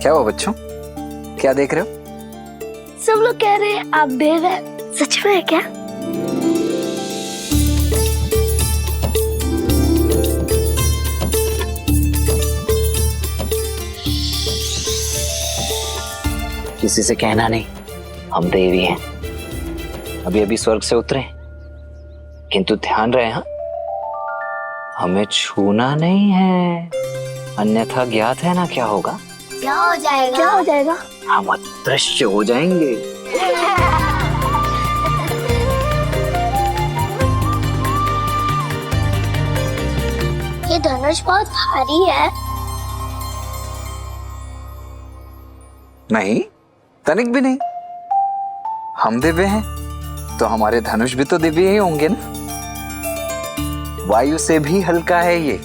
क्या हुआ बच्चों, क्या देख रहे हो? सब लोग कह रहे हैं आप देव हैं, सच में है क्या? किसी से कहना नहीं, हम देवी हैं। अभी अभी स्वर्ग से उतरे, किंतु ध्यान रहे हाँ, हमें छूना नहीं है, अन्यथा ज्ञात है ना क्या होगा। क्या हो जाएगा? क्या हो जाएगा? हम अदृश्य हो जाएंगे। ये धनुष बहुत भारी है। नहीं, तनिक भी नहीं। हम दिव्य हैं तो हमारे धनुष भी तो दिव्य ही होंगे ना। वायु से भी हल्का है ये,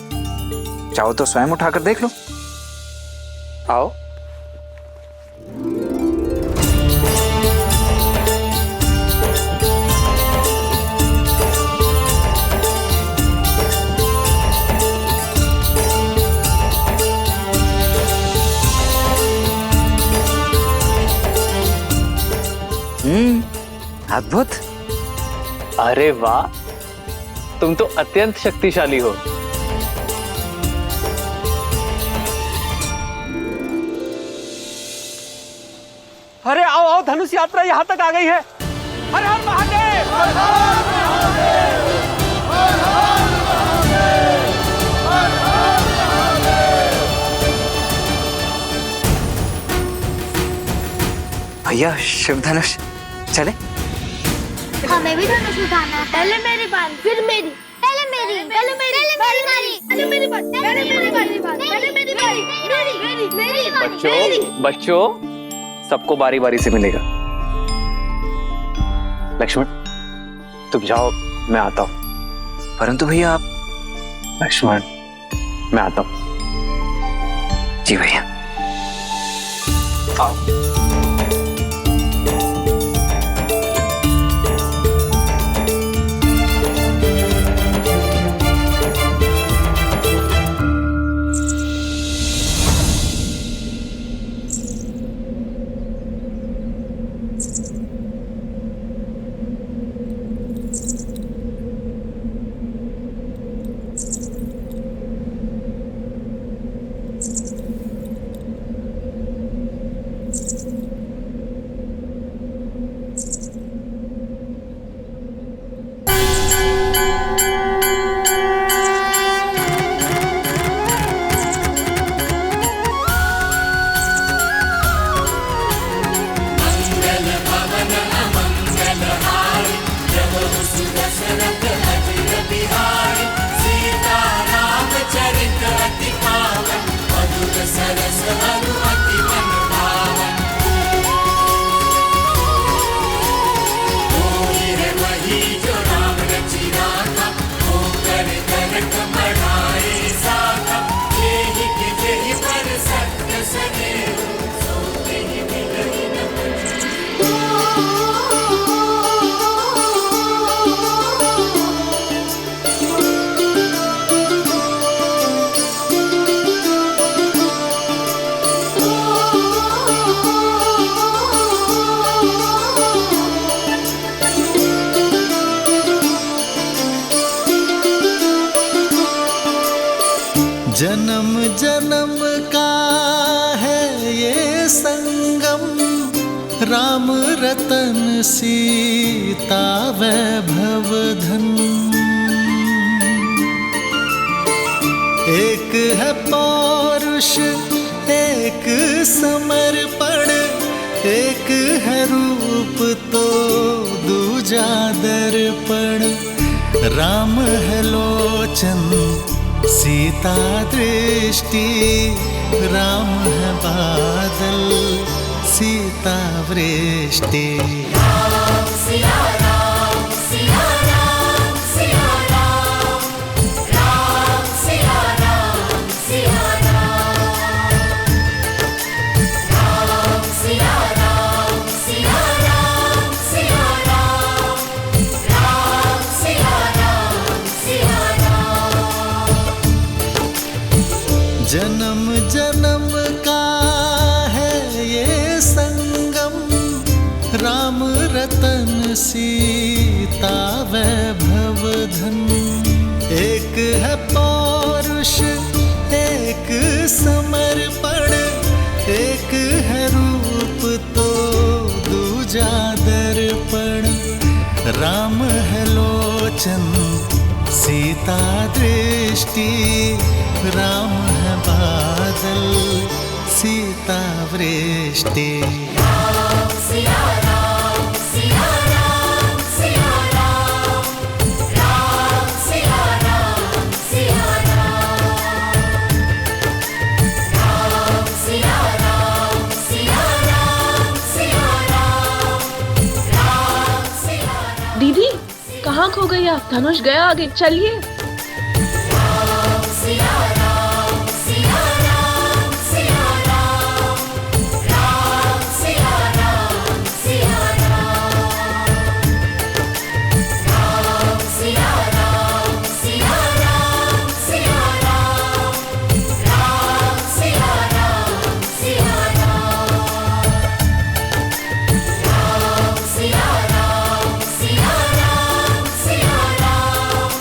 चाहो तो स्वयं उठाकर देख लो। आओ। अद्भुत। अरे वाह, तुम तो अत्यंत शक्तिशाली हो। अरे आओ आओ, धनुष यात्रा यहाँ तक आ गई है। हर हर महादेव, हर हर महादेव, हर हर महादेव, हर हर महादेव। भैया शिव धनुष चले। हमें भी धनुष उठाना है। पहले मेरी बात, फिर मेरी, पहले मेरी, पहले मेरी, पहले मेरी बात, पहले मेरी बात, पहले मेरी बारी, मेरी बच्चों बच्चों, सबको बारी बारी से मिलेगा। लक्ष्मण तुम जाओ, मैं आता हूं। परंतु भैया आप। लक्ष्मण मैं आता हूं। जी भैया। आओ। जन्म जन्म का है ये संगम, राम रतन सीता वैभव धन। एक है पौरुष, एक समर्पण, एक है रूप तो दूजा दर्पण। राम है लोचन, सीता दृष्टि, राम है बादल, सीता वृष्टि। राम सिया राम, सिया राम, सिया राम, राम सिया राम, सिया राम, राम सिया राम, सिया राम, सिया राम, राम सिया राम, सिया राम। जन्म जन्म का सीता वैभव धन। एक है पौरुष एक समर्पण, एक है रूप तो दूजा दर्पण। राम है लोचन सीता दृष्टि, राम है बादल सीता वृष्टि। राम सिया राम सिया राम सिया राम, राम सिया राम सिया राम, राम सिया राम सिया राम सिया राम, राम सिया राम। दीदी कहाँ खो गई आप? धनुष गया आगे, चलिए। राम सिया राम सिया राम सिया राम, राम सिया राम सिया राम, राम सिया राम सिया राम सिया राम, राम सिया राम सिया राम, राम सिया राम सिया राम सिया राम,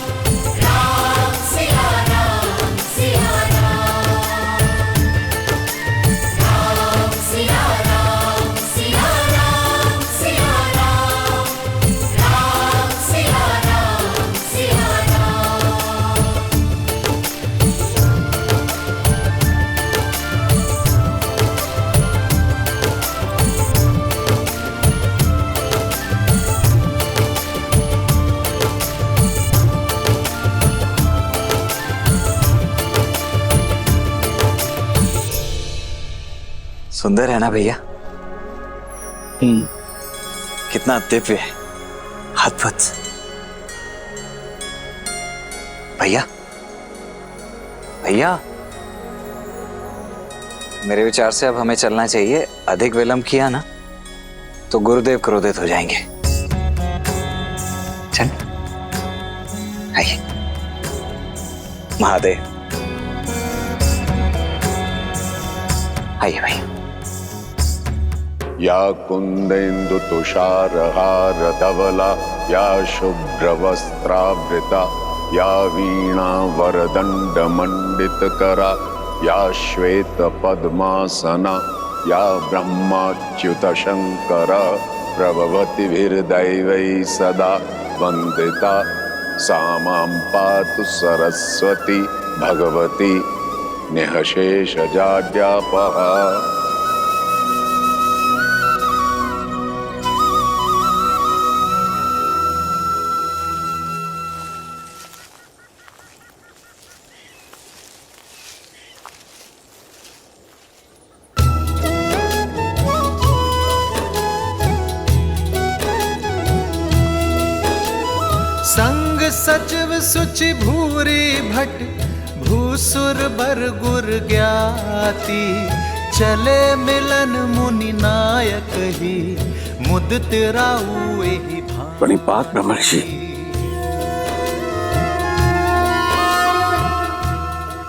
राम सिया राम सिया राम, राम सिया राम सिया राम सिया राम, राम सिया राम सिया राम। सुंदर है ना भैया? कितना दिव्य है, अद्भुत। भैया भैया, मेरे विचार से अब हमें चलना चाहिए। अधिक विलंब किया ना तो गुरुदेव क्रोधित हो जाएंगे। चल आइए। महादेव आइए भैया। या कुंदेन्दु तुषारहार धवला, या शुभ्रवस्त्रावृता, या वीणा वरदंड मंडितकरा, या श्वेत पद्मासना, या ब्रह्माच्युत शंकर प्रभवतिभिर्दैवै सदा वंदिता। सा मां पातु सरस्वती भगवती निःशेषजाड्यापहा। संग सचिव सुचि भूरी भट, भूसुर बर गुर ज्ञाति। चले मिलन मुनि नायक ही, मुदित राउ एहि भांति। प्रणिपात ब्रह्मर्षि।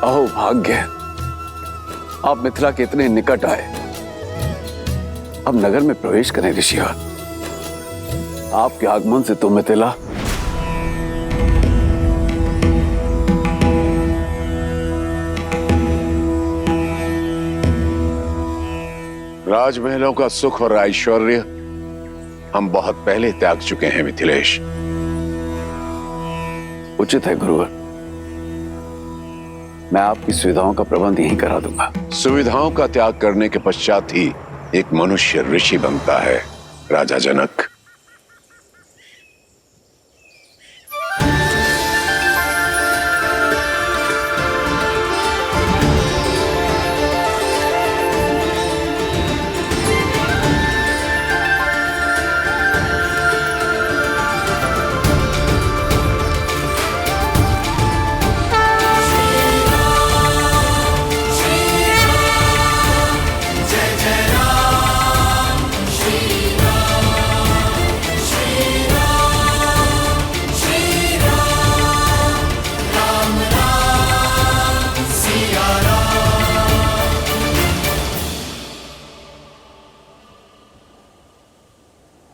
अहो भाग्य, आप मिथिला के इतने निकट आए। अब नगर में प्रवेश करें ऋषिवर। आपके आगमन से तो मिथिला राजमहलों का सुख और ऐश्वर्य हम बहुत पहले त्याग चुके हैं मिथिलेश। उचित है गुरुवर, मैं आपकी सुविधाओं का प्रबंध यहीं करा दूंगा। सुविधाओं का त्याग करने के पश्चात ही एक मनुष्य ऋषि बनता है राजा जनक।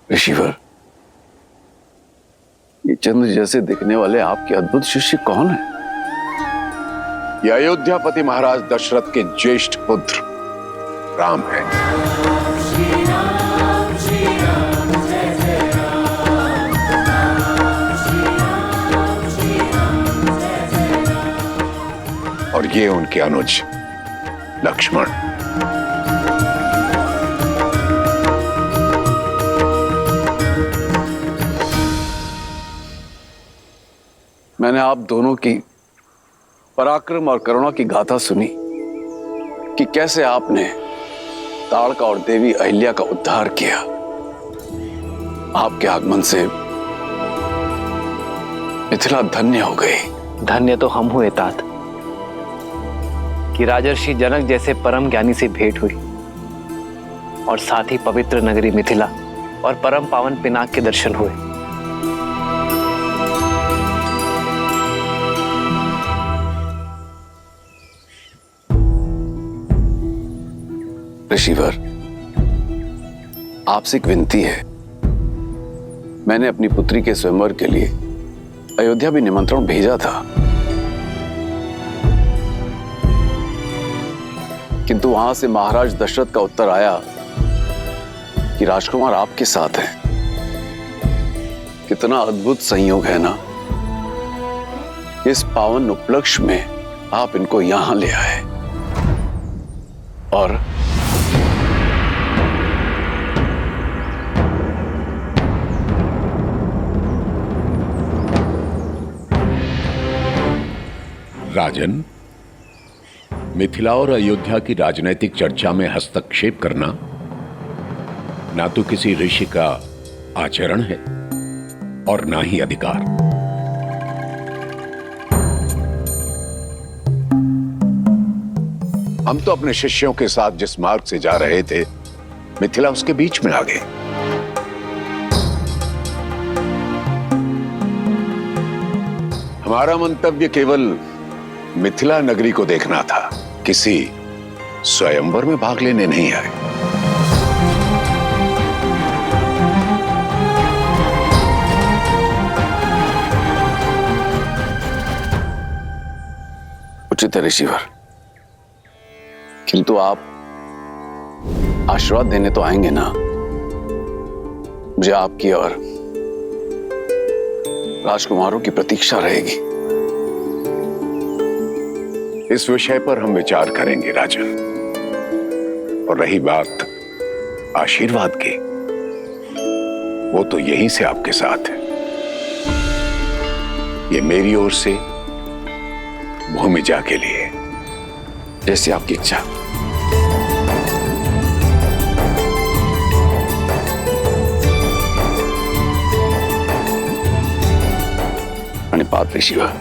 ऋषिवर, ये चंद्र जैसे दिखने वाले आपके अद्भुत शिष्य कौन है? ये अयोध्यापति महाराज दशरथ के ज्येष्ठ पुत्र राम है। और ये उनके अनुज लक्ष्मण। मैंने आप दोनों की पराक्रम और करुणा की गाथा सुनी कि कैसे आपने ताड़का और देवी अहिल्या का उद्धार किया। आपके आगमन से मिथिला धन्य हो गई। धन्य तो हम हुए तात कि राजर्षि जनक जैसे परम ज्ञानी से भेंट हुई और साथ ही पवित्र नगरी मिथिला और परम पावन पिनाक के दर्शन हुए। ऋषिवर, आपसे एक विनती है। मैंने अपनी पुत्री के स्वयंवर के लिए अयोध्या भी निमंत्रण भेजा था, किंतु वहां से महाराज दशरथ का उत्तर आया कि राजकुमार आपके साथ हैं। कितना अद्भुत संयोग है ना, इस पावन उपलक्ष्य में आप इनको यहां ले आए। और राजन, मिथिला और अयोध्या की राजनैतिक चर्चा में हस्तक्षेप करना ना तो किसी ऋषि का आचरण है और ना ही अधिकार। हम तो अपने शिष्यों के साथ जिस मार्ग से जा रहे थे, मिथिला उसके बीच में आ गई। हमारा मंतव्य केवल मिथिला नगरी को देखना था, किसी स्वयंवर में भाग लेने नहीं आए। उचित है ऋषिवर, किंतु आप आशीर्वाद देने तो आएंगे ना। मुझे आपकी और राजकुमारों की प्रतीक्षा रहेगी। इस विषय पर हम विचार करेंगे राजन। और रही बात आशीर्वाद की, वो तो यहीं से आपके साथ है। ये मेरी ओर से भूमिजा के लिए। जैसी आपकी इच्छा। मणिपात ऋषिवर।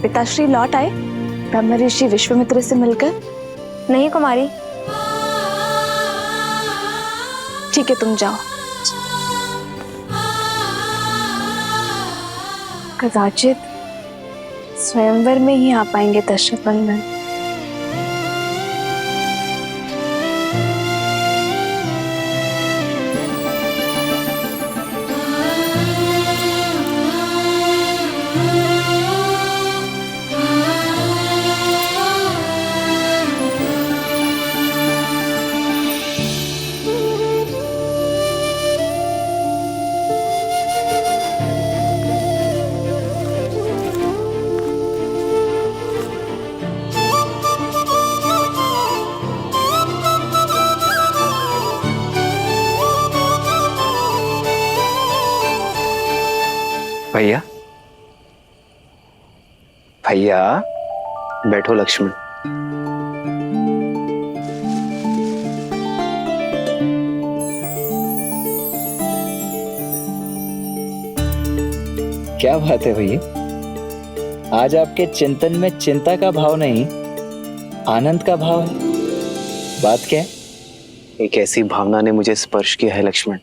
पिताश्री लौट आए ब्रह्म ऋषि विश्वामित्र से मिलकर? नहीं कुमारी। ठीक है, तुम जाओ। कदाचित स्वयंवर में ही आ पाएंगे दशरथ नंदन। भैया भैया बैठो लक्ष्मण। क्या बात है भैया, आज आपके चिंतन में चिंता का भाव नहीं, आनंद का भाव है। बात क्या है? एक ऐसी भावना ने मुझे स्पर्श किया है लक्ष्मण,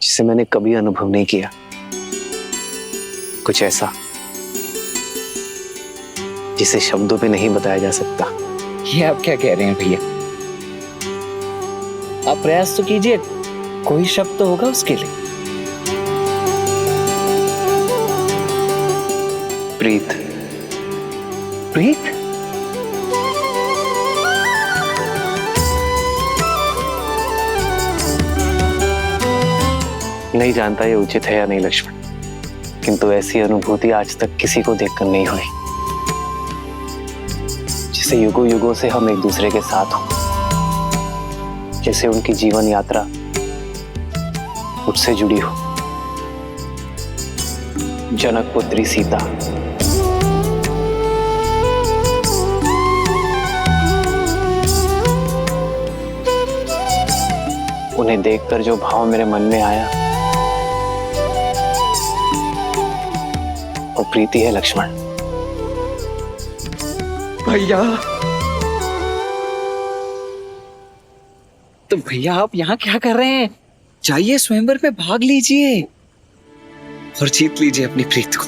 जिसे मैंने कभी अनुभव नहीं किया। कुछ ऐसा जिसे शब्दों पे नहीं बताया जा सकता। ये आप क्या कह रहे हैं भैया? आप प्रयास तो कीजिए, कोई शब्द तो होगा उसके लिए। प्रीत। प्रीत? नहीं जानता ये उचित है या नहीं लक्ष्मण, किंतु ऐसी अनुभूति आज तक किसी को देखकर नहीं हुई, जिसे युगों युगों से हम एक दूसरे के साथ हों, जैसे उनकी जीवन यात्रा मुझसे जुड़ी हो। जनक पुत्री सीता, उन्हें देखकर जो भाव मेरे मन में आया वो प्रीति है लक्ष्मण। भैया, तो भैया आप यहाँ क्या कर रहे हैं? जाइए स्वयंवर में भाग लीजिए और जीत लीजिए अपनी प्रीत को।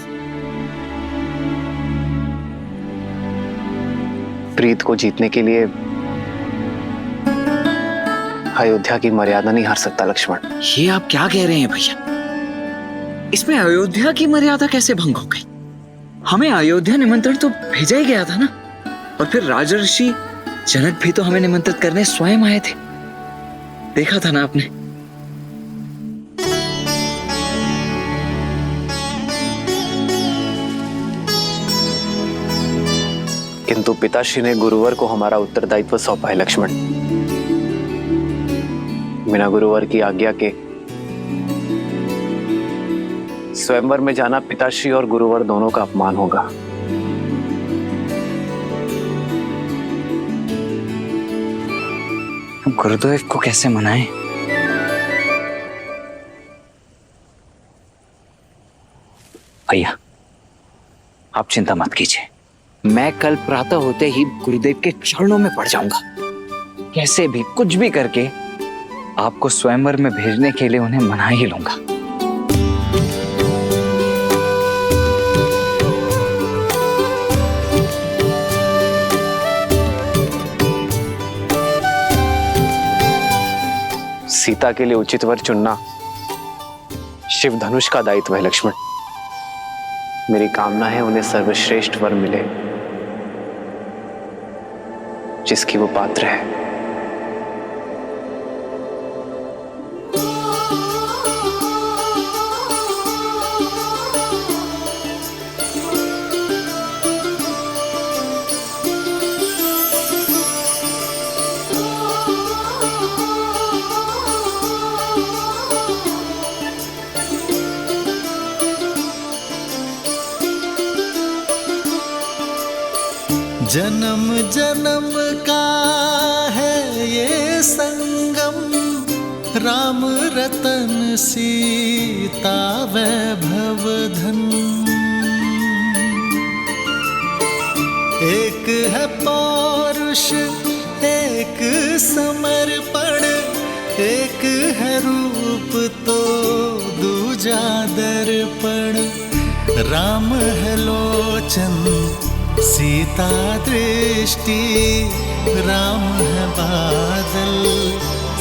प्रीत को जीतने के लिए अयोध्या की मर्यादा नहीं हार सकता लक्ष्मण। ये आप क्या कह रहे हैं भैया? इसमें अयोध्या की मर्यादा कैसे भंग हो गई? हमें अयोध्या निमंत्रण तो भेजा ही गया था ना, और फिर राजर्षि जनक भी तो हमें निमंत्रित करने स्वयं आए थे, देखा था ना आपने। किंतु पिताश्री ने गुरुवर को हमारा उत्तरदायित्व सौंपा है लक्ष्मण। बिना गुरुवर की आज्ञा के स्वयंवर में जाना पिताश्री और गुरुवर दोनों का अपमान होगा। गुरुदेव को कैसे मनाएं? भैया आप चिंता मत कीजिए, मैं कल प्रातः होते ही गुरुदेव के चरणों में पड़ जाऊंगा। कैसे भी कुछ भी करके आपको स्वयंवर में भेजने के लिए उन्हें मना ही लूंगा। सीता के लिए उचित वर चुनना शिव धनुष का दायित्व है लक्ष्मण। मेरी कामना है उन्हें सर्वश्रेष्ठ वर मिले, जिसकी वो पात्र है। जन्म जन्म का है ये संगम, राम रतन सीता वैभव धन। एक है पौरुष एक समर्पण, एक है रूप तो दूजा दर्पण। राम है लोचन सीता दृष्टि, राम है बादल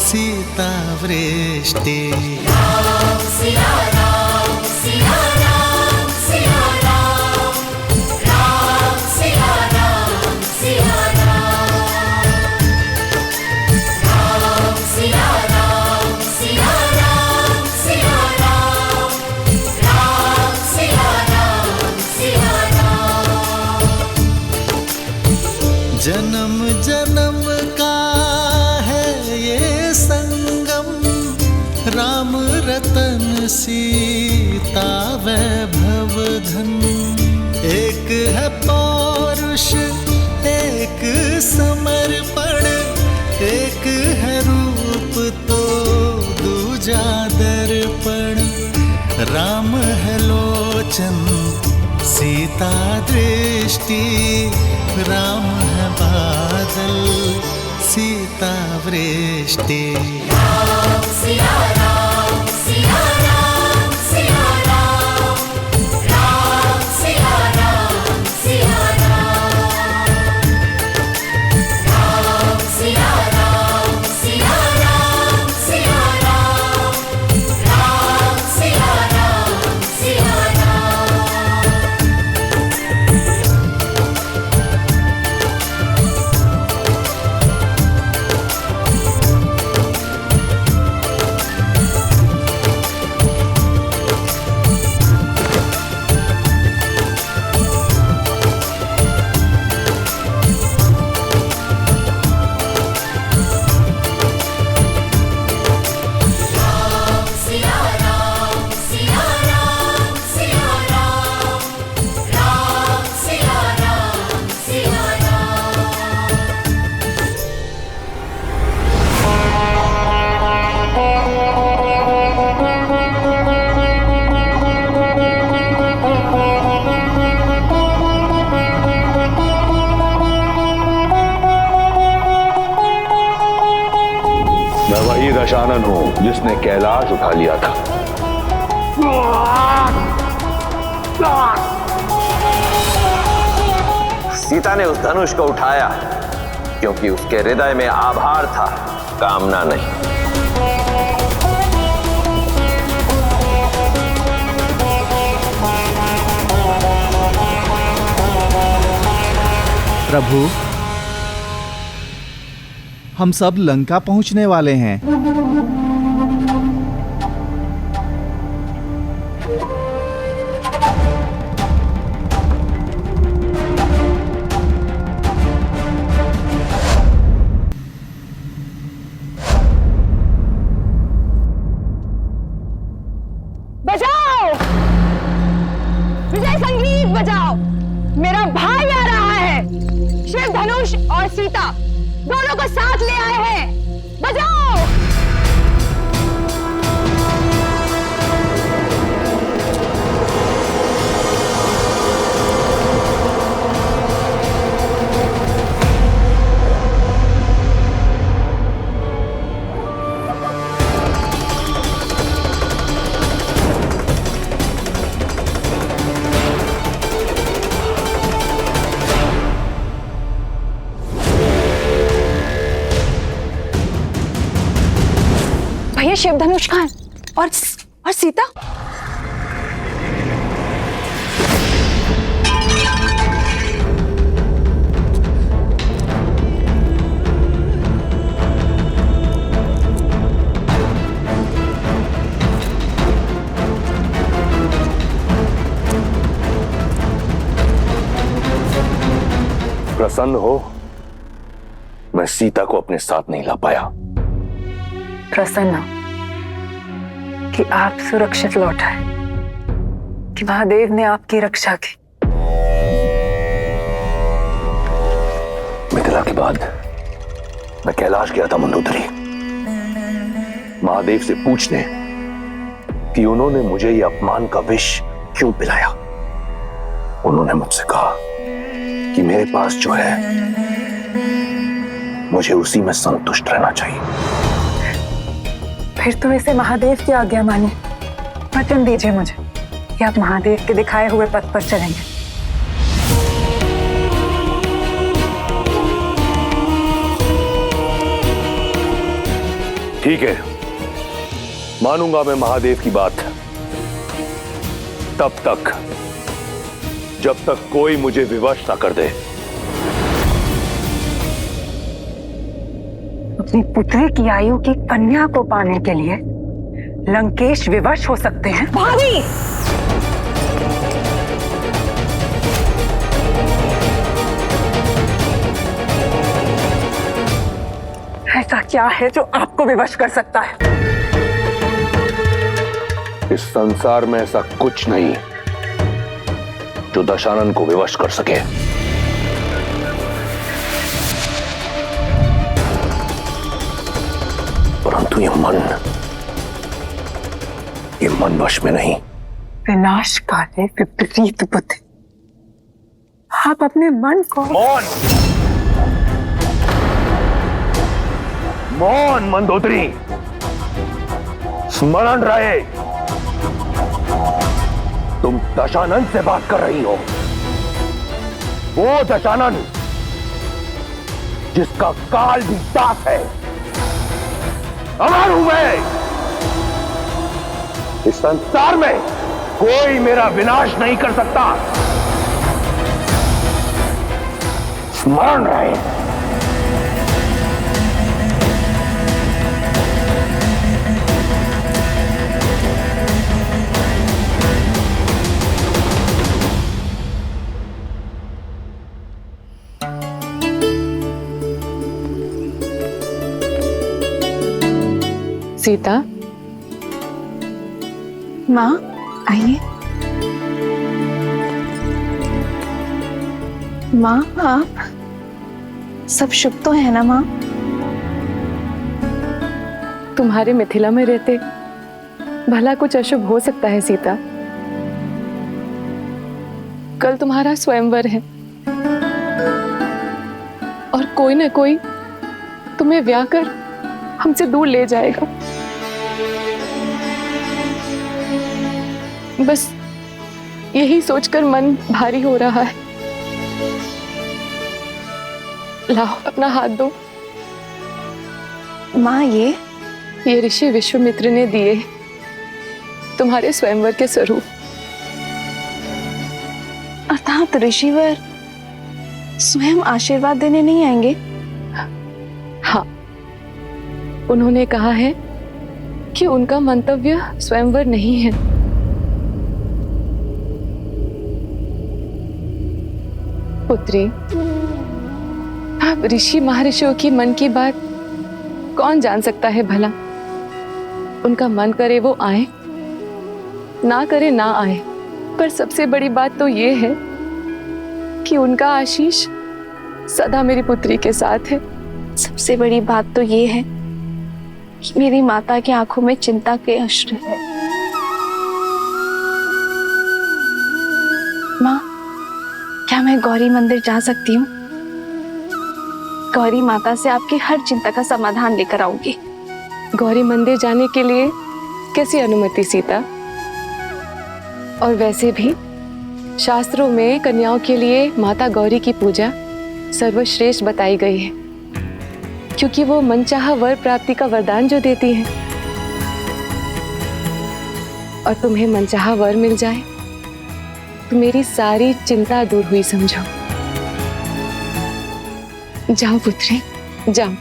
सीता वृष्टि। राम सिया राम सिया राम सिया राम, राम सिया राम सिया राम, राम सिया राम सिया राम सिया राम, राम सिया राम सिया राम। जन्म जन्म का है ये संगम, राम रतन सीता वैभव धन। एक है पौरुष एक समर्पण, एक है रूप तो दूजा दर्पण। राम है लोचन सीता दृष्टि, राम है बादल सीता वृष्टि। राम सिया राम सिया राम सिया राम, राम सिया राम सिया राम, राम सिया राम सिया राम सिया राम, राम सिया राम सिया राम। मैं वही दशानन हूं जिसने कैलाश उठा लिया था। सीता ने उस धनुष को उठाया क्योंकि उसके हृदय में आभार था, कामना नहीं। प्रभु, हम सब लंका पहुंचने वाले हैं। बजाओ, विजय संगीत बजाओ, मेरा भाई आ रहा है। शिव धनुष और सीता दोनों को साथ ले आए हैं, बजाओ। भैया शिव धनुष कहाँ है? और सीता? प्रसन्न हो, मैं सीता को अपने साथ नहीं ला पाया। प्रसन्न कि आप सुरक्षित लौट आए, कि महादेव ने आपकी रक्षा की। मिथिला के बाद मैं कैलाश गया था मंदोदरी, महादेव से पूछने कि उन्होंने मुझे ये अपमान का विष क्यों पिलाया। उन्होंने मुझसे कहा कि मेरे पास जो है मुझे उसी में संतुष्ट रहना चाहिए। फिर तो इसे महादेव की आज्ञा मानिए। वचन दीजिए मुझे कि आप महादेव के दिखाए हुए पथ पर चलेंगे। ठीक है, मानूंगा मैं महादेव की बात, तब तक जब तक कोई मुझे विवश ना कर दे। अपनी पुत्री की आयु की कन्या को पाने के लिए लंकेश विवश हो सकते हैं। भाभी! ऐसा क्या है जो आपको विवश कर सकता है? इस संसार में ऐसा कुछ नहीं जो दशानन को विवश कर सके। परंतु ये मन वश में नहीं। विनाशकारी विपरीत बुद्धि, आप अपने मन को मौन मंदोदरी, स्मरण रहे तुम दशानन से बात कर रही हो। वो दशानन जिसका काल भी दास है। अमर हूं मैं। इस संसार में कोई मेरा विनाश नहीं कर सकता। स्मरण रहे। सीता, माँ आइए। माँ आप सब शुभ तो है ना माँ? तुम्हारे मिथिला में रहते भला कुछ अशुभ हो सकता है सीता? कल तुम्हारा स्वयंवर है और कोई न कोई तुम्हें ब्याह कर हमसे दूर ले जाएगा। बस यही सोचकर मन भारी हो रहा है। लाओ अपना हाथ दो। माँ ये ऋषि विश्वामित्र ने दिए तुम्हारे स्वयंवर के स्वरूप। अर्थात ऋषिवर स्वयं आशीर्वाद देने नहीं आएंगे? हाँ, उन्होंने कहा है कि उनका मंतव्य स्वयंवर नहीं है। पुत्री, अब ऋषि महर्षियों की मन की बात कौन जान सकता है भला? उनका मन करे वो आए, ना करे ना आए, पर सबसे बड़ी बात तो ये है कि उनका आशीष सदा मेरी पुत्री के साथ है। सबसे बड़ी बात तो ये है कि मेरी माता की आंखों में चिंता के अश्रु है। माँ, क्या मैं गौरी मंदिर जा सकती हूँ? गौरी माता से आपकी हर चिंता का समाधान लेकर आऊंगी। गौरी मंदिर जाने के लिए कैसी अनुमति सीता? और वैसे भी शास्त्रों में कन्याओं के लिए माता गौरी की पूजा सर्वश्रेष्ठ बताई गई है, क्योंकि वो मनचाहा वर प्राप्ति का वरदान जो देती है। और तुम्हें मनचाहा वर मिल जाए तो मेरी सारी चिंता दूर हुई समझो। जाओ पुत्री, जाओ।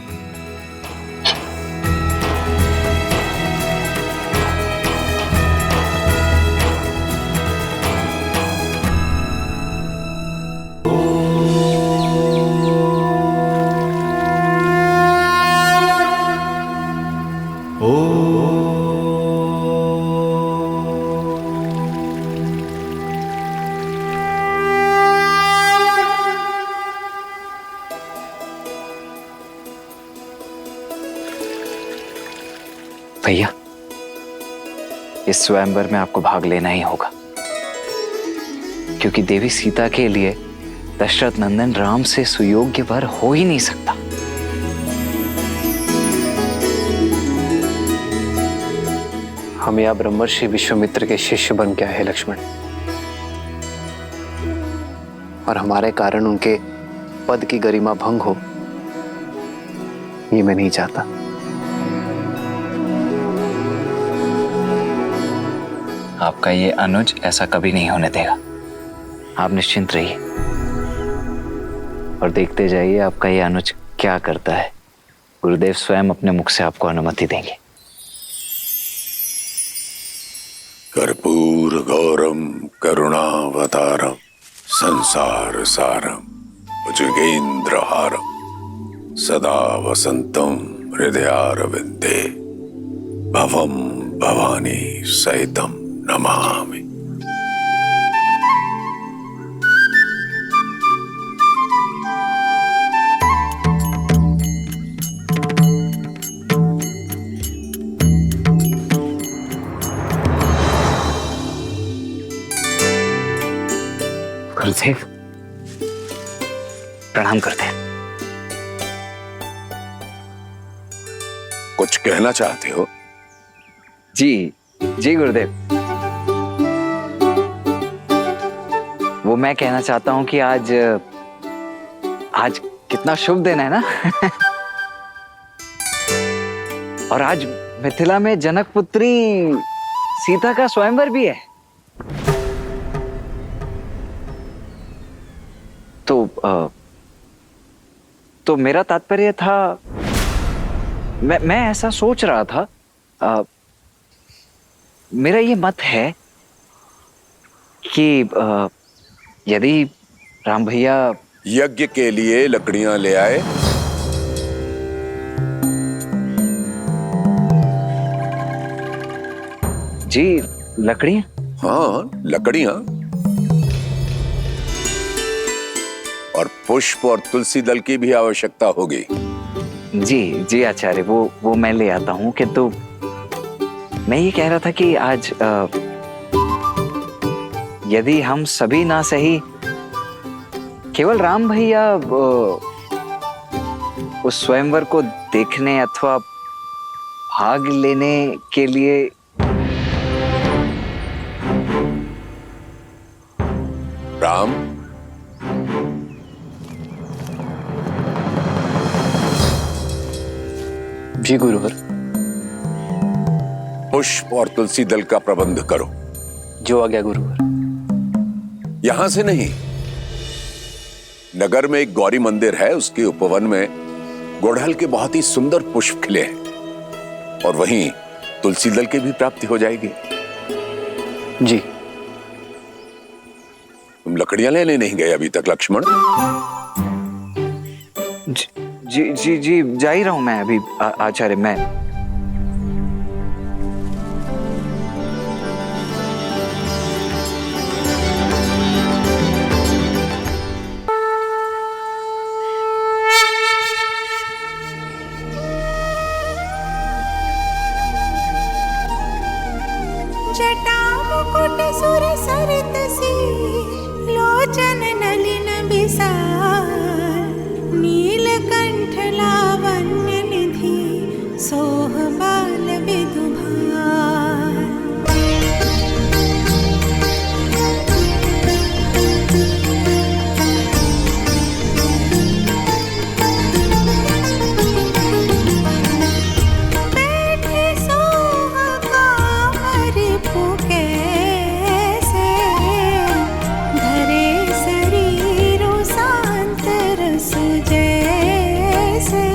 भैया, इस स्वयंवर में आपको भाग लेना ही होगा, क्योंकि देवी सीता के लिए दशरथ नंदन राम से सुयोग्य वर हो ही नहीं सकता। हम या ब्रह्मर्षि विश्वामित्र के शिष्य बन के आए हैं लक्ष्मण, और हमारे कारण उनके पद की गरिमा भंग हो, ये मैं नहीं चाहता। आपका ये अनुज ऐसा कभी नहीं होने देगा। आप निश्चिंत रहिए और देखते जाइए आपका ये अनुज क्या करता है। गुरुदेव स्वयं अपने मुख से आपको अनुमति देंगे। कर्पूर गौरम करुणावतारम संसार सारम भुजगेन्द्रहारम सदा वसंतम हृदयारविंदे भवम भवानी सहितम नमामि। गुरुदेव प्रणाम करते हैं। कुछ कहना चाहते हो? जी जी गुरुदेव, वो मैं कहना चाहता हूं कि आज कितना शुभ दिन है ना। और आज मिथिला में जनक पुत्री सीता का स्वयंवर भी है। तो मेरा तात्पर्य था, मैं ऐसा सोच रहा था, मेरा ये मत है कि यदि राम भैया यज्ञ के लिए लकड़ियां ले आए। जी लकड़ियां? हाँ, लकड़ियां और पुष्प और तुलसी दल की भी आवश्यकता होगी। जी जी आचार्य, वो मैं ले आता हूँ। किंतु मैं ये कह रहा था कि आज यदि हम सभी ना सही, केवल राम भैया उस स्वयंवर को देखने अथवा भाग लेने के लिए राम, जी गुरुवर। पुष्प और तुलसी दल का प्रबंध करो। जो आ गया गुरुवर। यहां से नहीं, नगर में एक गौरी मंदिर है, उसके उपवन में गुड़हल के बहुत ही सुंदर पुष्प खिले हैं और वहीं तुलसी दल की भी प्राप्ति हो जाएगी। जी। तुम लकड़ियां लेने नहीं गए अभी तक लक्ष्मण? जी जी जी जा ही रहा हूं मैं अभी आचार्य। मैं जटा मुकुट सुर सरित सी लोचन नलिन बिसार नीलकंठ लावण्य निधि सोह बाल विदुभार। बैठे सोह कामर पुकैसे धरे शरीरो शांत रस जैसे।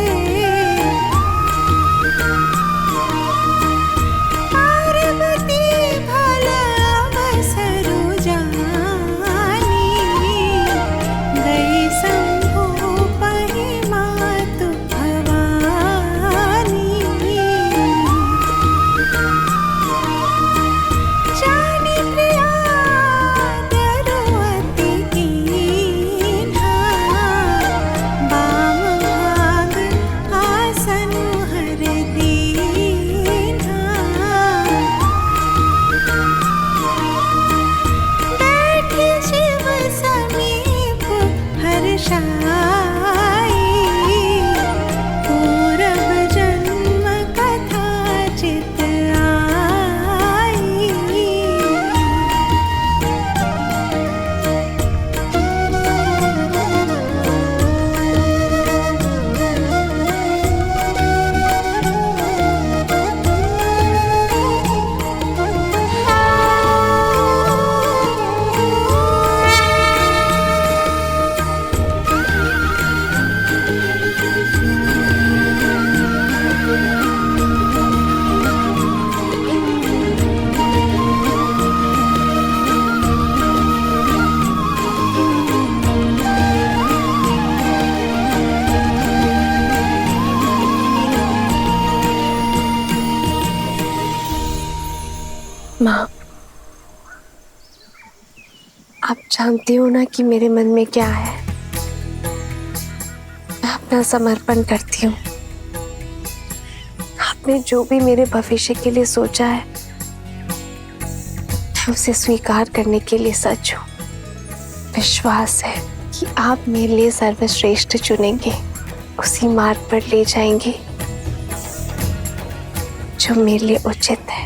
पार्वती भल अवसरु जानी गई शंभु पहि मातु भवानी। जानी प्रिया दरुअति कीन्हा बाम भाग आसन हर दीन्हा। बैठी शिव समीप हर्षाई पूरब जन्म कथा चित आई। माँ, जानती हूँ ना कि मेरे मन में क्या है। मैं अपना समर्पण करती हूँ। आपने जो भी मेरे भविष्य के लिए सोचा है, मैं उसे स्वीकार करने के लिए सच हूँ। विश्वास है कि आप मेरे लिए सर्वश्रेष्ठ चुनेंगे, उसी मार्ग पर ले जाएंगे जो मेरे लिए उचित है।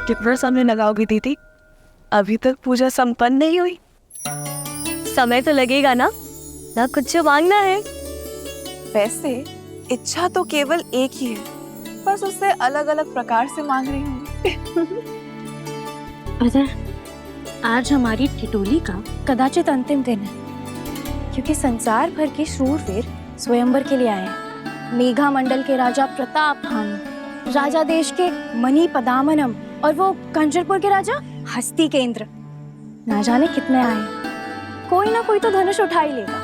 कितना समय लगाओगी दीदी? अभी तक पूजा संपन्न नहीं हुई। समय तो लगेगा ना कुछ मांगना है। वैसे इच्छा तो केवल एक ही है, बस उससे अलग अलग प्रकार से मांग रही हूँ। अगर आज हमारी ठिठोली का कदाचित अंतिम दिन है, क्योंकि संसार भर के शूरवीर स्वयंवर के लिए आए हैं। मेघा मंडल के राजा प्रताप भानु, राजा देश के मणि पदामनम और वो कंजरपुर के राजा हस्ती केंद्र, ना जाने कितने आए। कोई ना कोई तो धनुष उठा ही लेगा।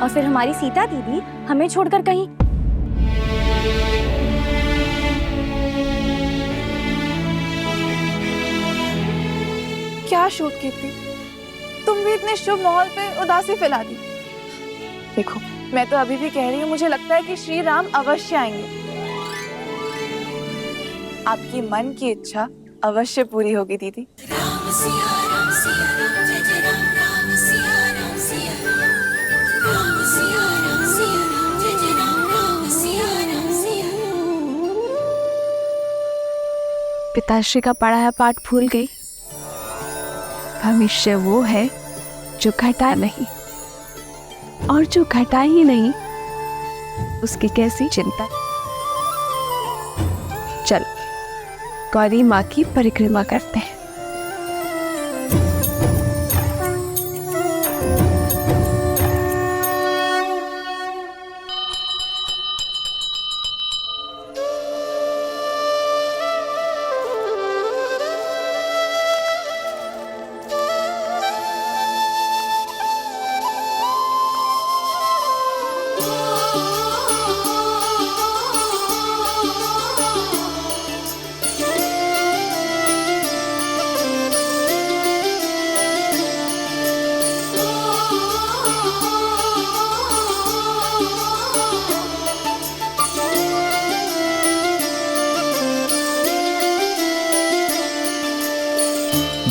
और फिर हमारी सीता दीदी हमें छोड़कर कहीं। क्या शूट कीर्ति, तुम भी इतने शुभ माहौल पे उदासी फैला दी। देखो, मैं तो अभी भी कह रही हूँ, मुझे लगता है कि श्री राम अवश्य आएंगे। आपकी मन की इच्छा अवश्य पूरी होगी दीदी। पिताश्री का पढ़ाया पाठ भूल गई। भविष्य वो है जो घटा नहीं, और जो घटा ही नहीं उसकी कैसी चिंता। चलो गौरी माँ की परिक्रमा करते हैं।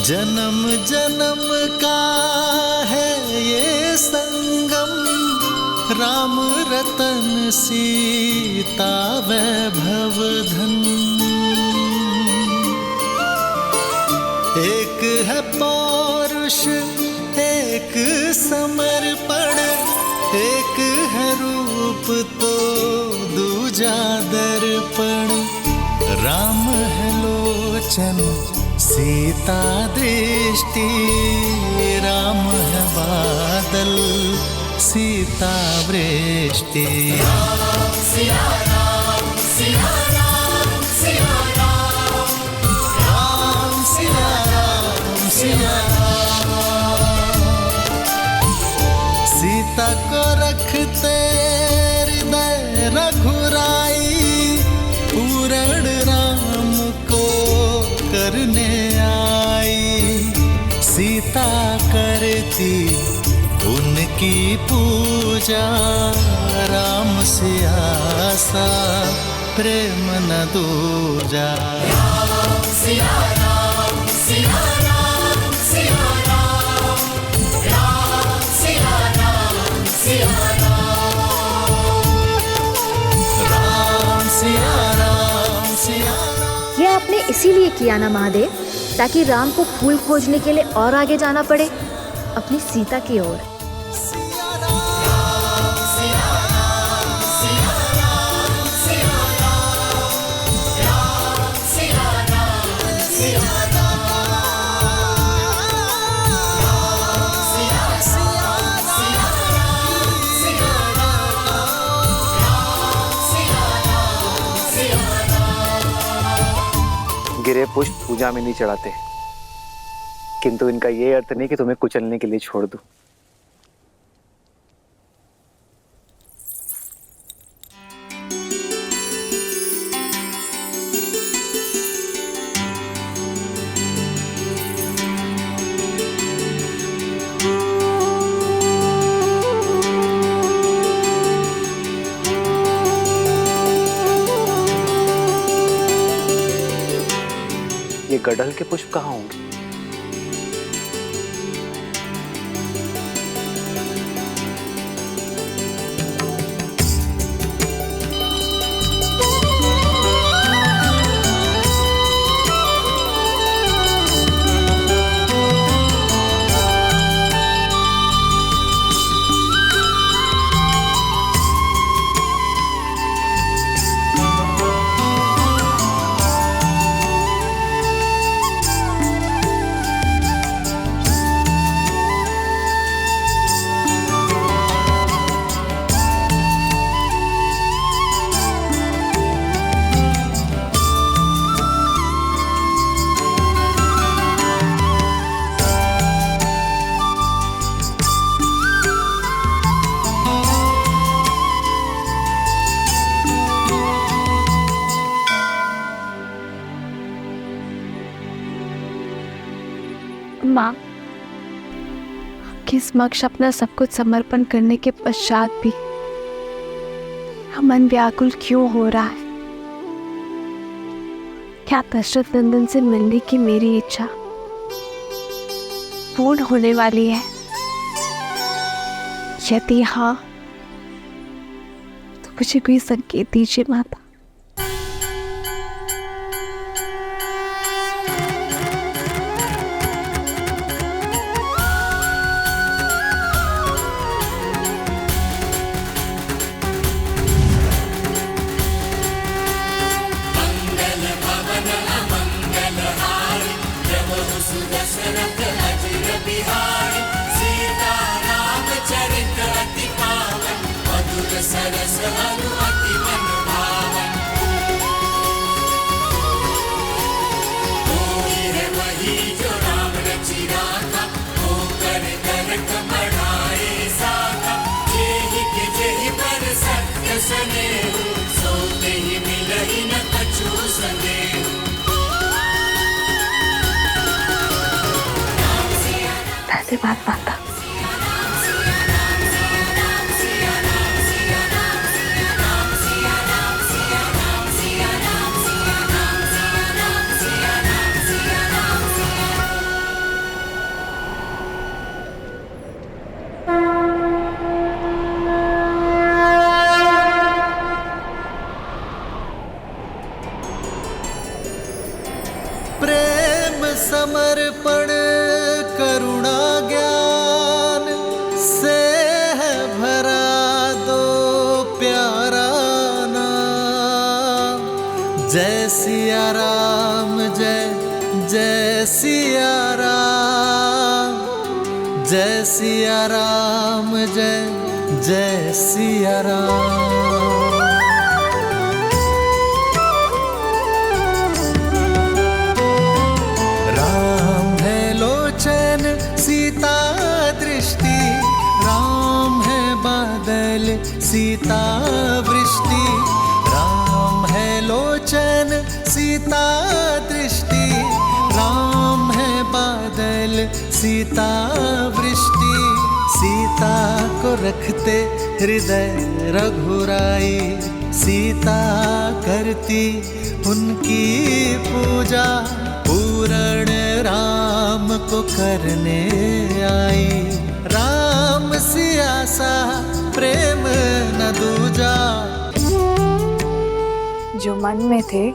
जन्म जन्म का है ये संगम, राम रतन सीता वैभव धन। एक है पौरुष एक समर्पण, एक है रूप तो दूजा दर्पण। राम है लोचन सीता दृष्टि, राम है बादल सीता वृष्टि। राम सिया राम सिया राम सिया राम, राम सिया राम सिया राम। सीता को रखते हृदय रघुराई, पूर्ण राम को करने आई। सीता करती उनकी पूजा, राम से आसा प्रेम न दूजा। राम सिया राम सिया राम सिया राम, राम सिया राम सिया राम, राम सिया राम सिया। ये आपने इसीलिए किया ना महादेव, ताकि राम को फूल खोजने के लिए और आगे जाना पड़े अपनी सीता की ओर। सिया राम सिया राम सिया राम सिया राम। गिरे पुष्प पूजा में नहीं चढ़ाते, किंतु इनका ये अर्थ नहीं कि तुम्हें कुचलने के लिए छोड़ दूं। ये गड़ल के पुष्प कहाँ होंगे? माँ, आपके समक्ष अपना सब कुछ समर्पण करने के पश्चात भी मन व्याकुल क्यों हो रहा है? क्या दशरथ नंदन से मिलने की मेरी इच्छा पूर्ण होने वाली है? यदि हाँ, तो मुझे कोई संकेत दीजिए माता। धन्यवाद माता। प्रेम समर्पण करुणा ज्ञान से है भरा दो प्यारा नाम। जय सिया राम, जय जय सिया राम, जय सिया राम, जय जय सिया राम। सीता दृष्टि, राम है बादल सीता वृष्टि। राम है लोचन सीता दृष्टि, राम है बादल सीता वृष्टि। सीता को रखते हृदय रघुराई, सीता करती उनकी पूजा। पूर्ण राम को करने आई, राम सिया सा प्रेम न दूजा। जो मन में थे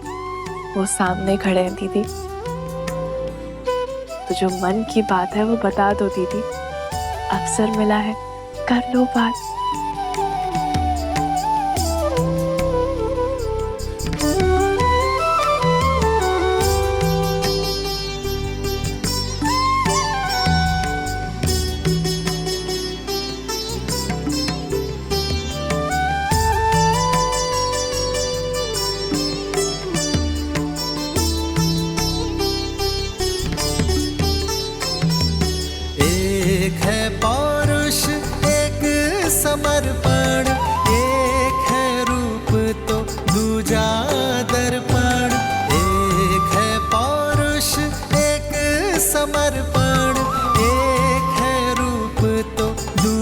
वो सामने खड़े हैं दीदी, तो जो मन की बात है वो बता दो दीदी। अवसर मिला है, कर लो बात।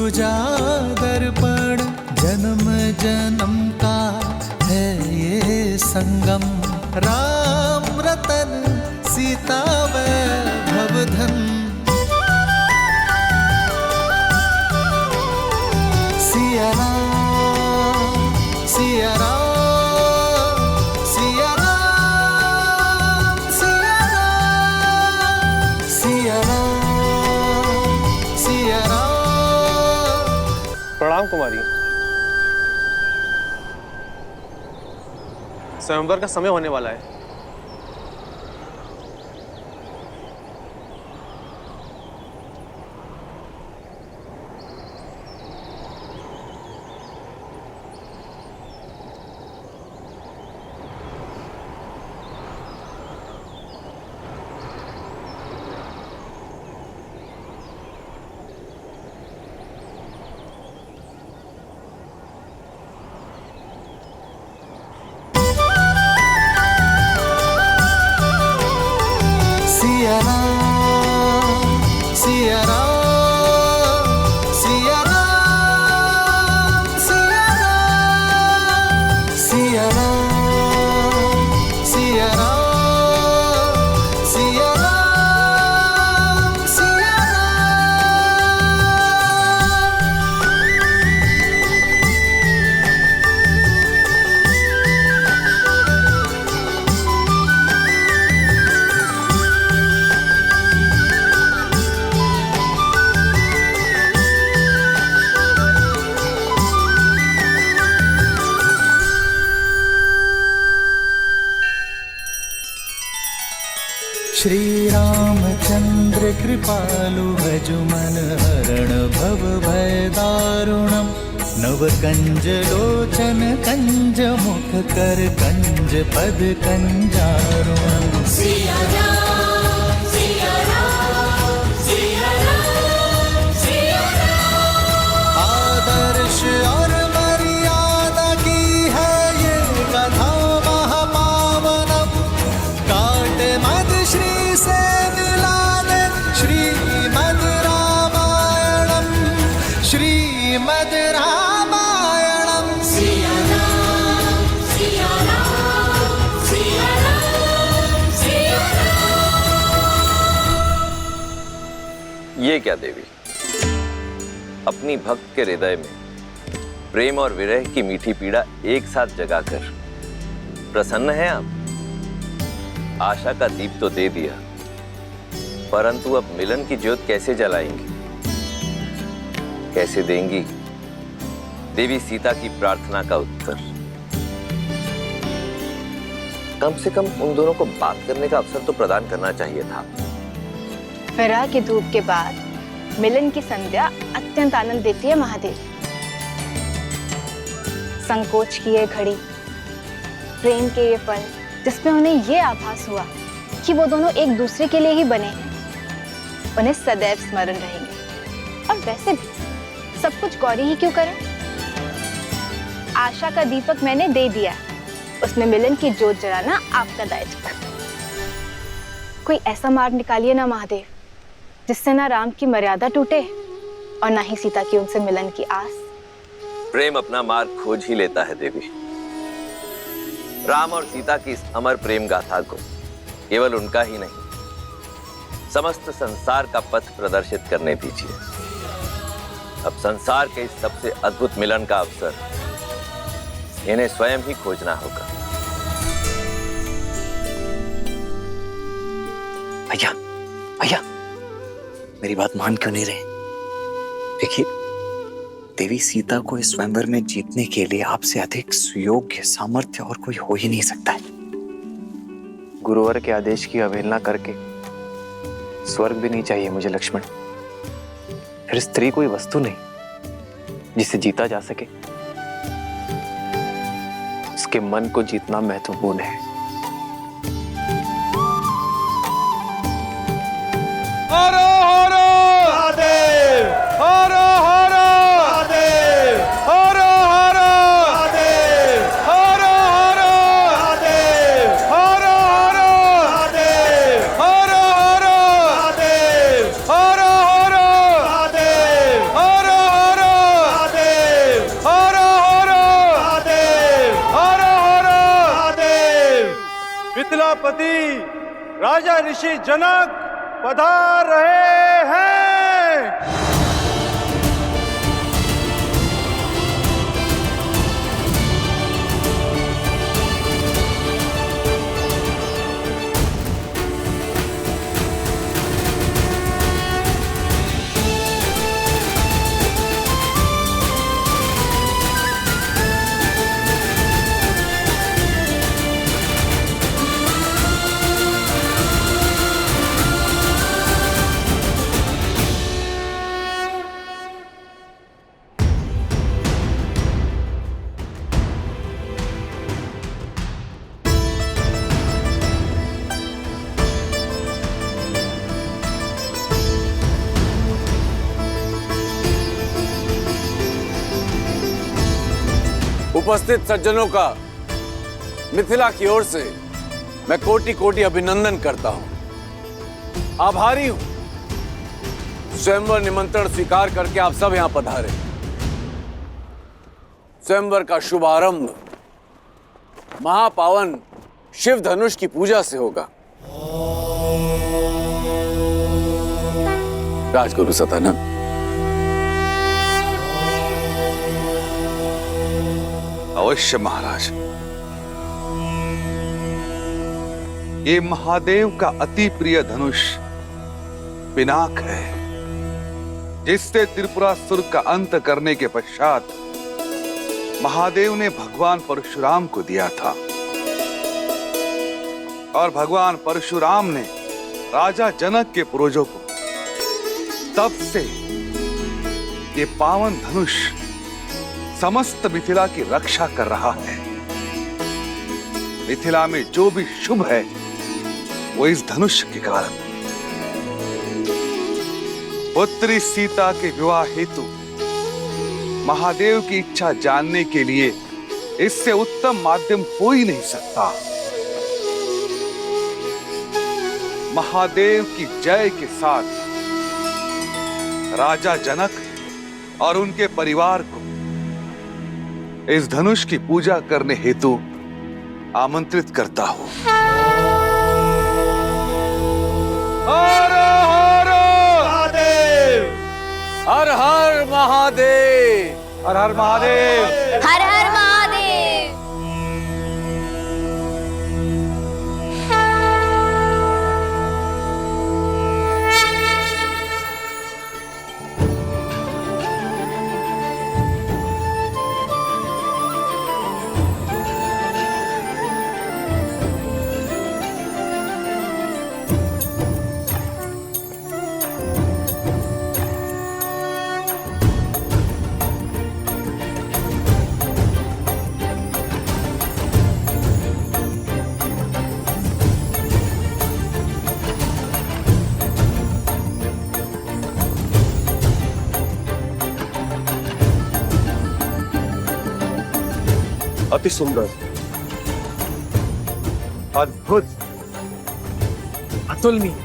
सूजा दर्पण जन्म जन्म का है ये संगम। राम रतन सीता वैभव धन, सिया राम सिया राम सिया राम सिया राम सिया राम सिया राम। प्रणाम कुमारी। स्वयंवर का समय होने वाला है। सिया राम सिया राम सिया राम सिया राम सिया राम सिया राम सिया राम सिया श्री रामचंद्र कृपालु भजु मन हरण भव भय दारुणम। नव कंज लोचन कंज मुख कर कंज पद कंजारुणम। सिया राम सिया राम सिया राम सिया राम। आदर्श और मर्यादा की है ये कथा महापावनम। काट मद श्री से मिला दे श्रीमद् रामायणम श्रीमद् रामायणम। सिया राम सिया राम सिया राम सिया राम। ये क्या देवी, अपनी भक्त के हृदय में प्रेम और विरह की मीठी पीड़ा एक साथ जगाकर प्रसन्न है आप? आशा का दीप तो दे दिया, परंतु अब मिलन की ज्योत कैसे जलाएंगी, कैसे देंगी देवी सीता की प्रार्थना का उत्तर? कम से कम उन दोनों को बात करने का अवसर तो प्रदान करना चाहिए था। विरह की धूप के बाद मिलन की संध्या अत्यंत आनंद देती है महादेव। संकोच की ये घड़ी, प्रेम के ये पल जिसमें उन्हें ये आभास हुआ कि वो दोनों एक दूसरे के लिए ही बने हैं, उन्हें सदैव स्मरण रहेंगे। और वैसे भी सब कुछ गौरी ही क्यों करे? आशा का दीपक मैंने दे दिया, उसमें मिलन की ज्योत जलाना आपका दायित्व। कोई ऐसा मार्ग निकालिए ना महादेव, जिससे ना राम की मर्यादा टूटे और ना ही सीता की उनसे मिलन की आस। प्रेम अपना मार्ग खोज ही लेता है देवी। राम और सीता की इस अमर प्रेम गाथा को केवल उनका ही नहीं, समस्त संसार का पथ प्रदर्शित करने दीजिए। अब संसार के इस सबसे अद्भुत मिलन का अवसर इन्हें स्वयं ही खोजना होगा। भैया भैया, मेरी बात मान क्यों नहीं रहे? देखिए, देवी सीता को इस स्वयंवर में जीतने के लिए आपसे अधिक सुयोग्य सामर्थ्य और कोई हो ही नहीं सकता है। गुरुवर के आदेश की अवहेलना करके स्वर्ग भी नहीं चाहिए मुझे लक्ष्मण। फिर स्त्री कोई वस्तु नहीं जिसे जीता जा सके, उसके मन को जीतना महत्वपूर्ण है। हरो हरो महादेव, हरो हरो महादेव, हरो हरो महादेव, हरो हरो महादेव, हरो हरो महादेव, हरो हरो महादेव, हरो हरो महादेव, हरो हरो सेनापति राजा ऋषि जनक पधार रहे हैं। उपस्थित सज्जनों का मिथिला की ओर से मैं कोटि कोटि अभिनंदन करता हूं। आभारी हूं स्वयंवर निमंत्रण स्वीकार करके आप सब यहां पधारे। स्वयंवर का शुभारंभ महापावन शिव धनुष की पूजा से होगा। राजगुरु सतानंद, अवश्य महाराज। ये महादेव का अति प्रिय धनुष पिनाक है, जिससे त्रिपुरासुर का अंत करने के पश्चात महादेव ने भगवान परशुराम को दिया था और भगवान परशुराम ने राजा जनक के पूर्वजों को। तब से ये पावन धनुष समस्त मिथिला की रक्षा कर रहा है। मिथिला में जो भी शुभ है वो इस धनुष के कारण। पुत्री सीता के विवाह हेतु महादेव की इच्छा जानने के लिए इससे उत्तम माध्यम हो ही नहीं सकता। महादेव की जय के साथ राजा जनक और उनके परिवार को इस धनुष की पूजा करने हेतु आमंत्रित करता हूं। हर हर महादेव, हर हर महादेव, हर हर महादेव, हर हर महादेव। अति सुंदर, अद्भुत, अतुलनीय।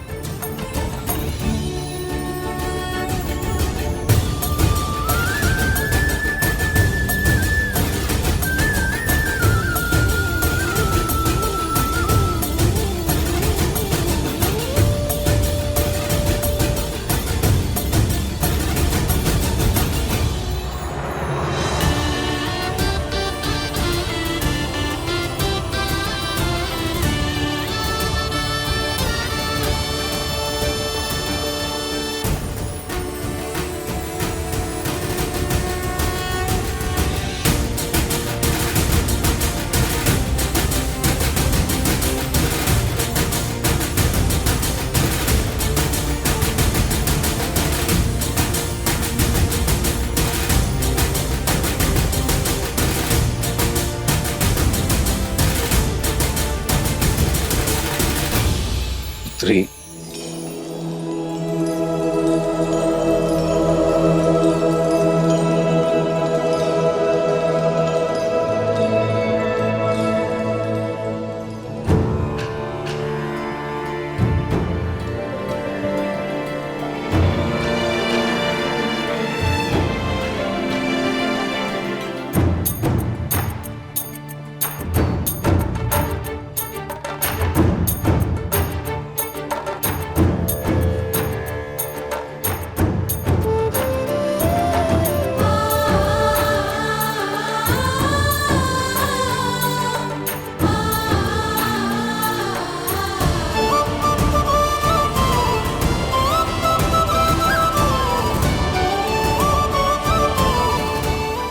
पुत्री,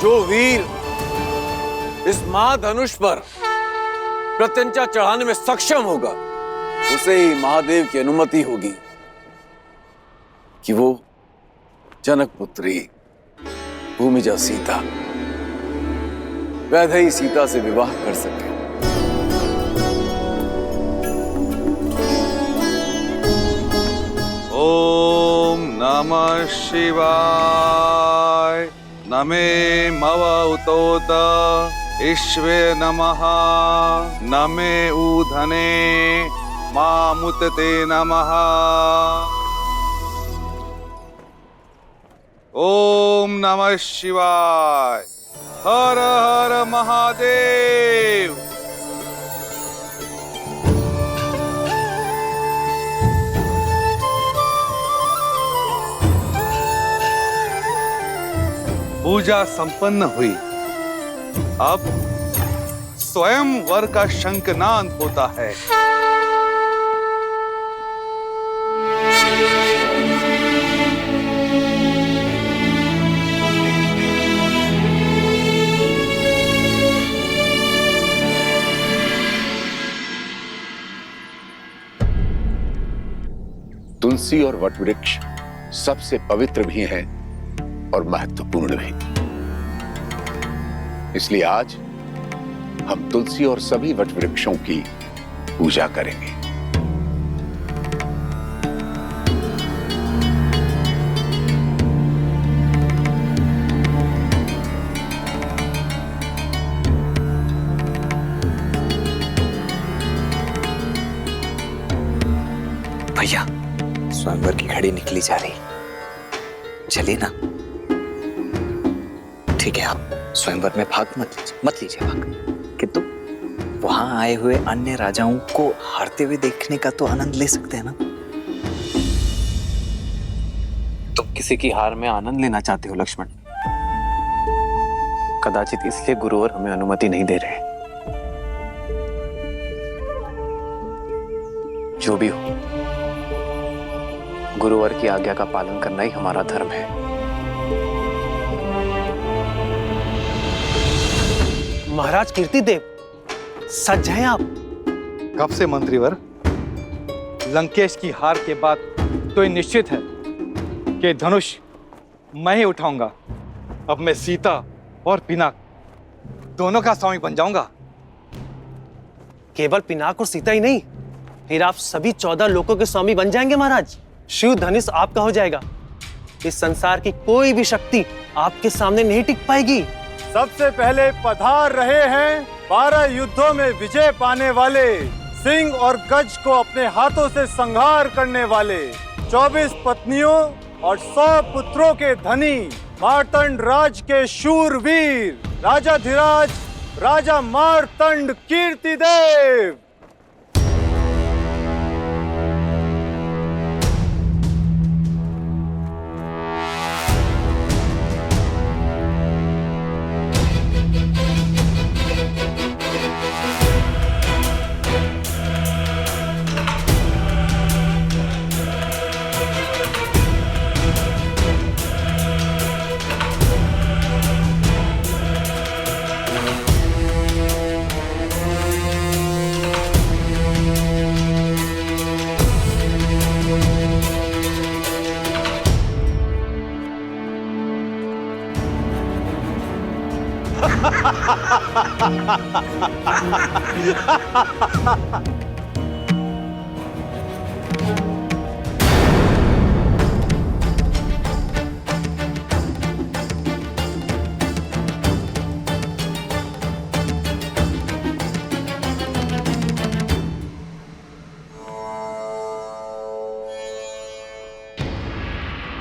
जो वीर इस महाधनुष पर प्रत्यंचा चढ़ाने में सक्षम होगा, उसे ही महादेव की अनुमति होगी कि वो जनक पुत्री भूमिजा सीता, वैदेही सीता से विवाह कर सके। ओम नमः शिवाय। नमे मव उतोत ईश्वे नमः। नमे ऊधने मामुतते नमः। ओम नमः शिवाय। हर हर महादेव। पूजा संपन्न हुई। अब स्वयं वर का शंखनाद होता है। तुलसी और वटवृक्ष सबसे पवित्र भी हैं और महत्वपूर्ण भी। इसलिए आज हम तुलसी और सभी वटवृक्षों की पूजा करेंगे। भैया, स्वयंवर की घड़ी निकली जा रही, चलिए ना। ठीक है, आप स्वयंवर में भाग मत लीजिए भाग, किंतु वहां आए हुए अन्य राजाओं को हारते हुए देखने का तो आनंद ले सकते हैं ना। तुम किसी की हार में आनंद लेना चाहते हो लक्ष्मण। कदाचित इसलिए गुरुवर हमें अनुमति नहीं दे रहे। जो भी हो, गुरुवर की आज्ञा का पालन करना ही हमारा धर्म है। महाराज कीर्तिदेव, सच हैं आप? कब से मंत्रीवर? लंकेश की हार के बाद तो ये निश्चित है कि धनुष मैं ही उठाऊंगा। अब मैं सीता और पिनाक दोनों का स्वामी बन जाऊंगा। केवल पिनाक और सीता ही नहीं, फिर आप सभी 14 लोकों के स्वामी बन जाएंगे महाराज। शिव धनुष आपका हो जाएगा। इस संसार की कोई भी शक्ति आपके सामने नहीं टिक पाएगी। सबसे पहले पधार रहे हैं 12 युद्धों में विजय पाने वाले, सिंह और गज को अपने हाथों से संहार करने वाले, 24 पत्नियों और 100 पुत्रों के धनी, मार्तंड राज के शूरवीर, राजाधिराज राजा मार्तंड कीर्तिदेव।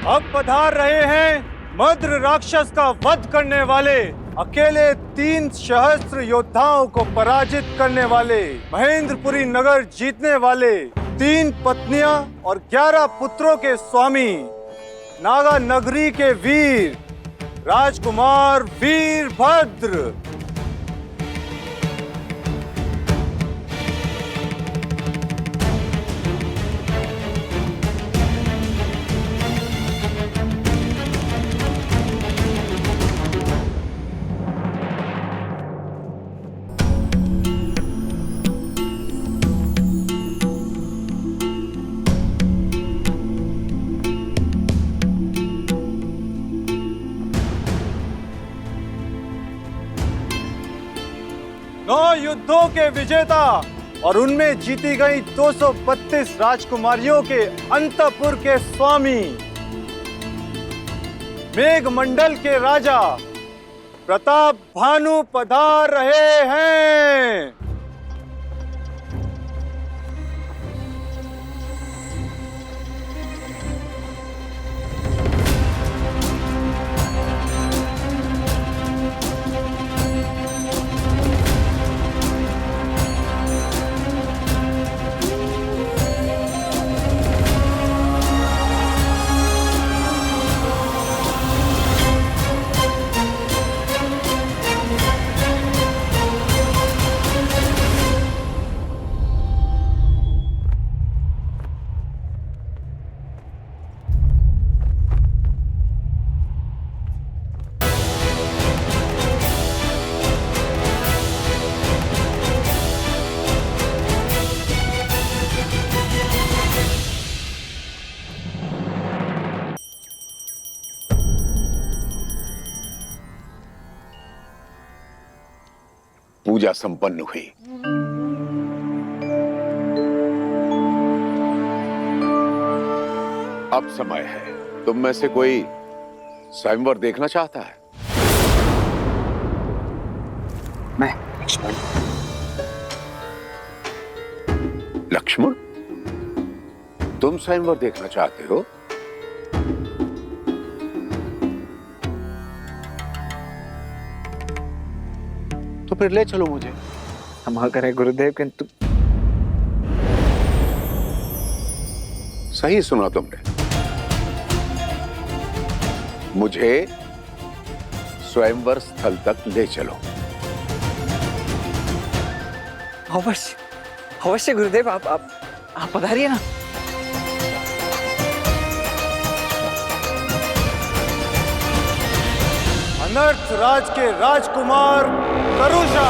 अब पधार रहे हैं मद्र राक्षस का वध करने वाले, अकेले 3 सहस्त्र योद्धाओं को पराजित करने वाले, महेंद्रपुरी नगर जीतने वाले, 3 पत्नियां और 11 पुत्रों के स्वामी, नागा नगरी के वीर, राजकुमार वीरभद्र। 9 युद्धों के विजेता और उनमें जीती गई 232 राजकुमारियों के अंतपुर के स्वामी, मेघमंडल के राजा प्रताप भानु पधार रहे हैं। पूजा संपन्न हुई। अब समय है, तुम में से कोई स्वयंवर देखना चाहता है? मैं लक्ष्मण। लक्ष्मण, तुम स्वयंवर देखना चाहते हो? तो फिर ले चलो मुझे। क्षमा करें गुरुदेव, किंतु सही सुना तुमने, मुझे स्वयंवर स्थल तक ले चलो। अवश्य अवश्य गुरुदेव, आप पधारिए ना। अनर्थ राज के राजकुमार करुषा,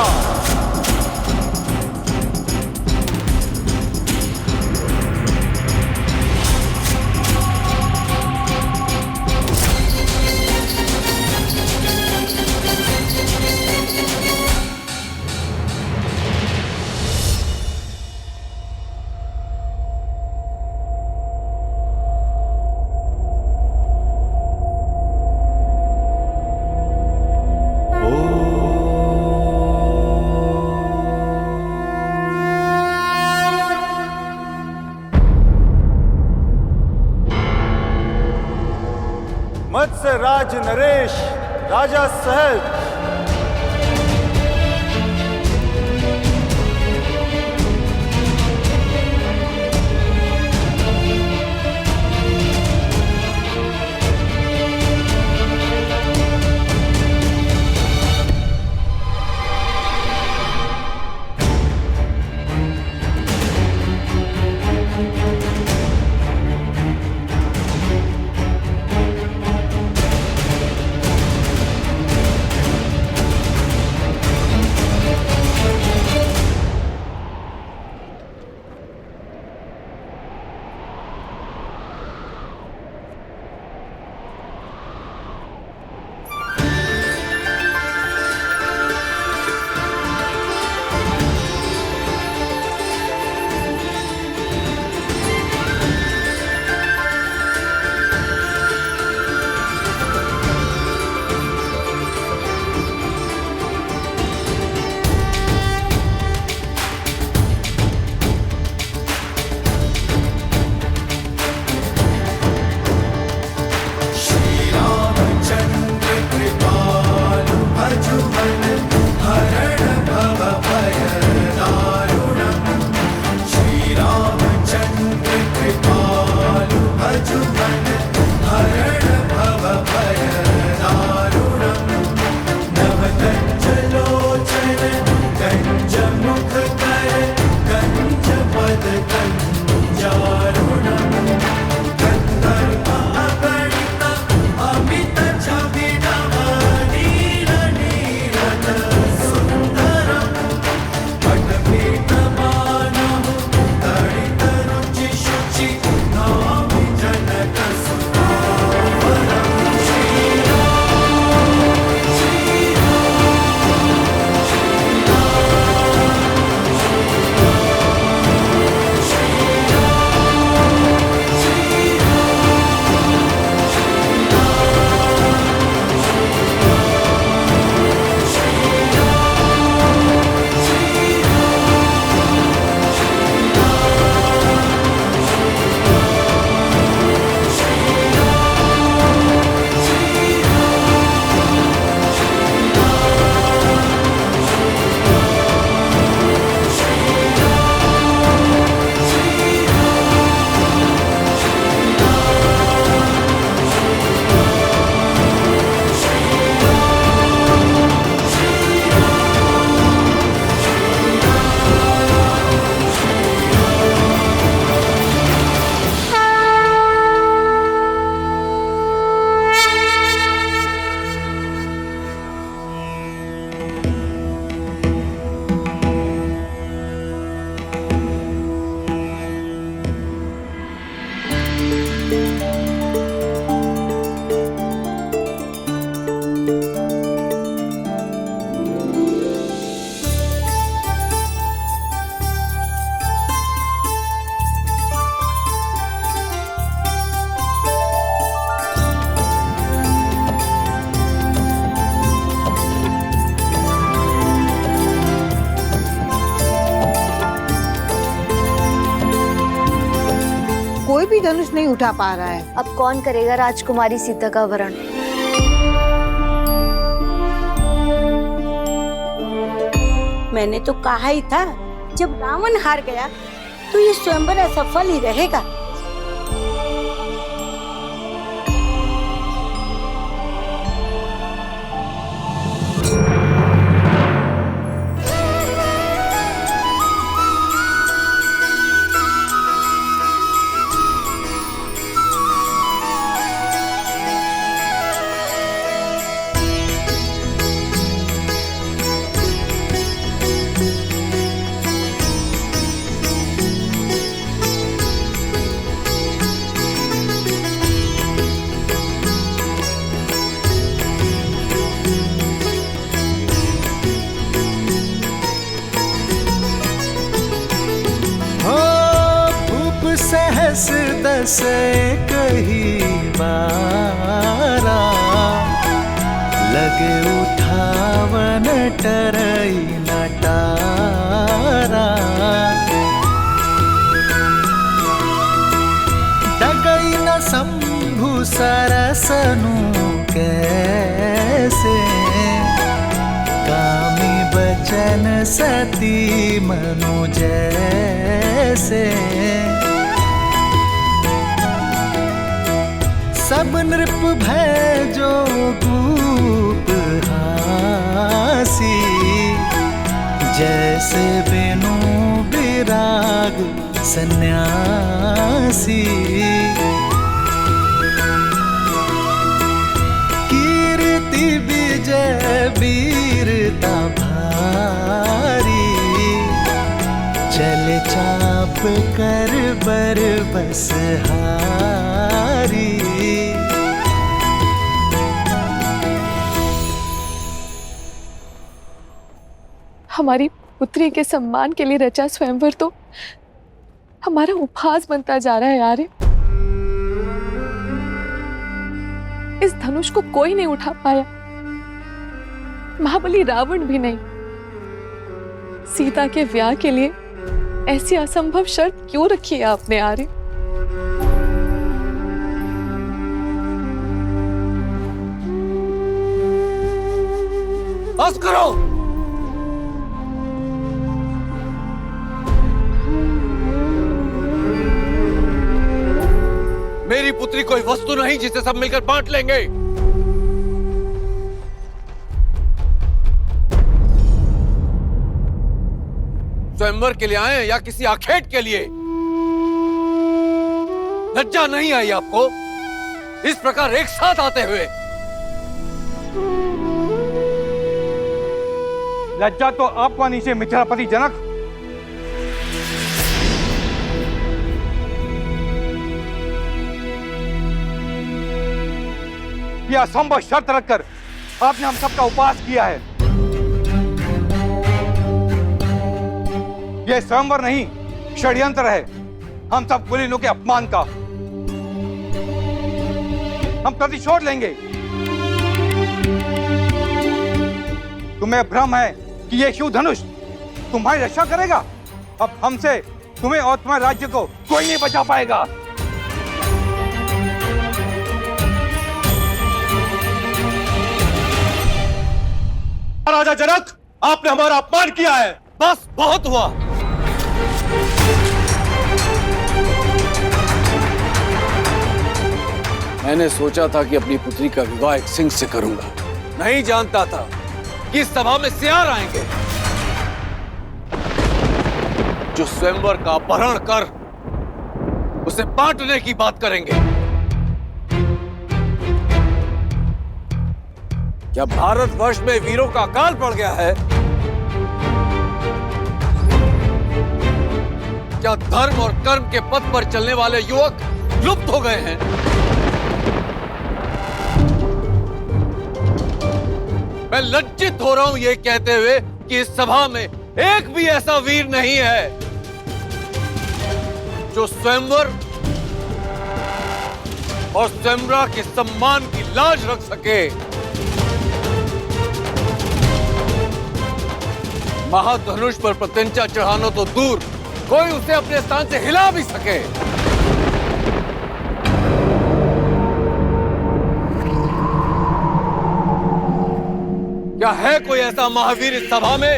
मत्स्य राज नरेश राजा सहज, कोई भी धनुष नहीं उठा पा रहा है। अब कौन करेगा राजकुमारी सीता का वरण? मैंने तो कहा ही था, जब रावण हार गया तो ये स्वयंवर असफल ही रहेगा। सहस दस कही बारा, लगे उठावन टरई नटारा। डगई न शंभु सरसनु कैसे, कामी बचन सती मनु जैसे। सब नृप भय जो भूप हासी, जैसे बिनु विराग सन्यासी। कीर्ति विजय वीरता भारी, चल चाप कर बर बस हारी। हमारी पुत्री के सम्मान के लिए रचा स्वयंवर तो हमारा उपहास बनता जा रहा है यार। इस धनुष को कोई नहीं उठा पाया, महाबली रावण भी नहीं। सीता के विवाह के लिए ऐसी असंभव शर्त क्यों रखी है आपने आर्य? बस करो। मेरी पुत्री कोई वस्तु नहीं जिसे सब मिलकर बांट लेंगे। स्वयंवर के लिए आए या किसी आखेट के लिए? लज्जा नहीं आई आपको इस प्रकार एक साथ आते हुए? लज्जा तो आपको आनी चाहिए मिथिलापति जनक। यह असंभव शर्त रखकर आपने हम सबका उपवास किया है। यह स्वयंवर नहीं, षड्यंत्र है हम सब कुलीनों के अपमान का। हम प्रतिशोध लेंगे। तुम्हें भ्रम है कि यह शिव धनुष तुम्हारी रक्षा करेगा। अब हमसे तुम्हें और तुम्हारे राज्य को कोई नहीं बचा पाएगा। राजा जनक, आपने हमारा अपमान किया है। बस बहुत हुआ। मैंने सोचा था कि अपनी पुत्री का विवाह एक सिंह से करूंगा। नहीं जानता था कि इस सभा में सियार आएंगे जो स्वयंवर का अपहरण कर उसे बांटने की बात करेंगे। क्या भारतवर्ष में वीरों का अकाल पड़ गया है? क्या धर्म और कर्म के पथ पर चलने वाले युवक लुप्त हो गए हैं? मैं लज्जित हो रहा हूं यह कहते हुए कि इस सभा में एक भी ऐसा वीर नहीं है जो स्वयंवर और स्वयंवरा के सम्मान की लाज रख सके। महाधनुष पर प्रत्यंचा चढ़ाना तो दूर, कोई उसे अपने स्थान से हिला भी सके। क्या है कोई ऐसा महावीर इस सभा में?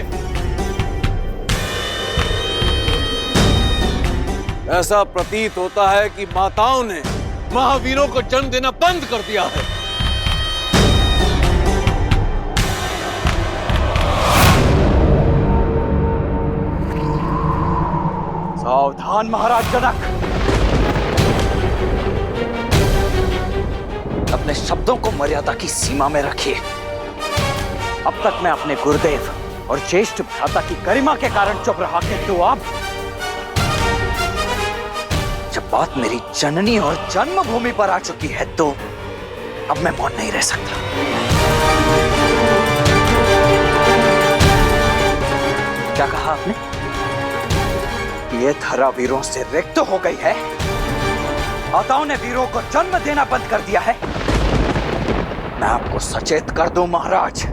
ऐसा प्रतीत होता है कि माताओं ने महावीरों को जन्म देना बंद कर दिया है। सावधान महाराज जनक, अपने शब्दों को मर्यादा की सीमा में रखिए। अब तक मैं अपने गुरुदेव और ज्येष्ठ भ्राता की गरिमा के कारण चुप रहा, किंतु अब जब बात मेरी जननी और जन्मभूमि पर आ चुकी है तो अब मैं मौन नहीं रह सकता। क्या कहा आपने? ये धरा वीरों से रिक्त हो गई है? माताओं ने वीरों को जन्म देना बंद कर दिया है? मैं आपको सचेत कर दूं महाराज,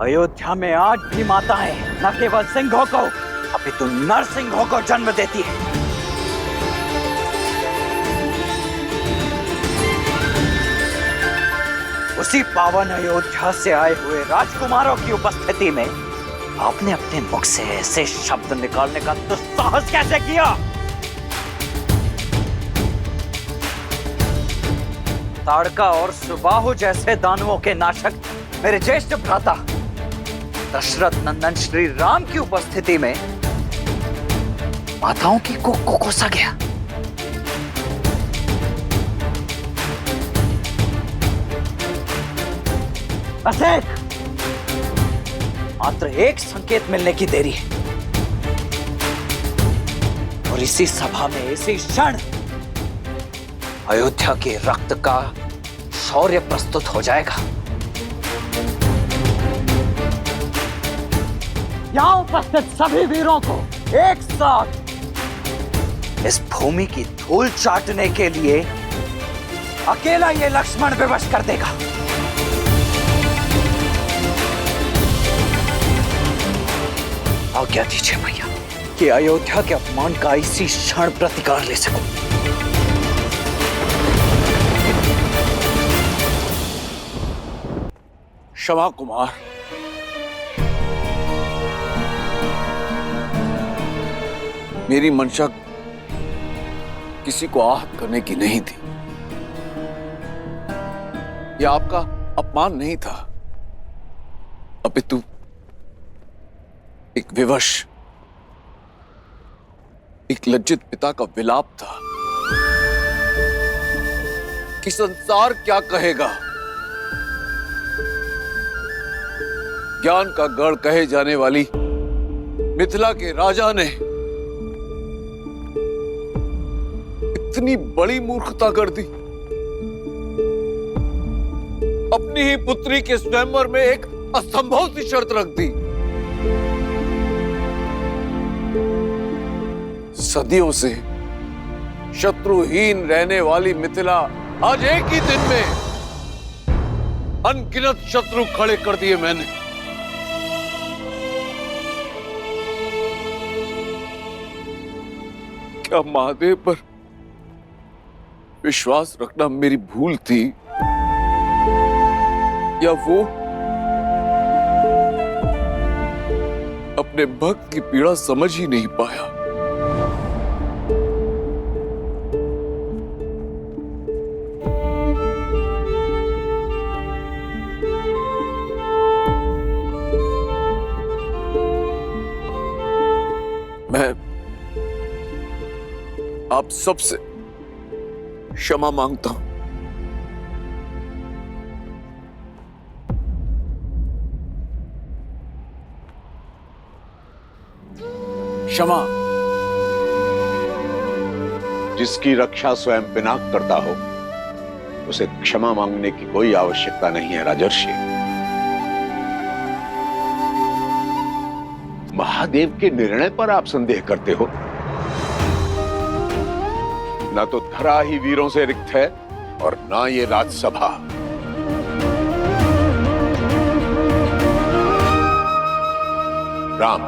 अयोध्या में आज भी माताएं न केवल सिंहों को अपितु नरसिंहों को जन्म देती है। उसी पावन अयोध्या से आए हुए राजकुमारों की उपस्थिति में आपने अपने मुख से ऐसे शब्द निकालने का दुस्साहस कैसे किया? ताड़का और सुबाहु जैसे दानवों के नाशक मेरे ज्येष्ठ भ्राता दशरथ नंदन श्री राम की उपस्थिति में माताओं की कोख को कोसा गया। बस मात्र एक संकेत मिलने की देरी है और इसी सभा में इसी क्षण अयोध्या के रक्त का शौर्य प्रस्तुत हो जाएगा। यहां उपस्थित सभी वीरों को एक साथ इस भूमि की धूल चाटने के लिए अकेला ये लक्ष्मण विवश कर देगा। आज्ञा दीजिए भैया कि अयोध्या के अपमान का इसी क्षण प्रतिकार ले सकूं। क्षमा कुमार, मेरी मंशा किसी को आहत करने की नहीं थी। यह आपका अपमान नहीं था, अपितु एक विवश, एक लज्जित पिता का विलाप था कि संसार क्या कहेगा। ज्ञान का गढ़ कहे जाने वाली मिथिला के राजा ने इतनी बड़ी मूर्खता कर दी। अपनी ही पुत्री के स्वयंवर में एक असंभव सी शर्त रख दी। सदियों से शत्रुहीन रहने वाली मिथिला आज एक ही दिन में अनगिनत शत्रु खड़े कर दिए मैंने। क्या महादेव पर विश्वास रखना मेरी भूल थी, या वो अपने भक्त की पीड़ा समझ ही नहीं पाया? मैं आप सबसे क्षमा मांगता हूं। क्षमा। जिसकी रक्षा स्वयं पिनाक करता हो उसे क्षमा मांगने की कोई आवश्यकता नहीं है राजर्षि। महादेव के निर्णय पर आप संदेह करते हो। ना तो धरा ही वीरों से रिक्त है और ना ये राजसभा। राम,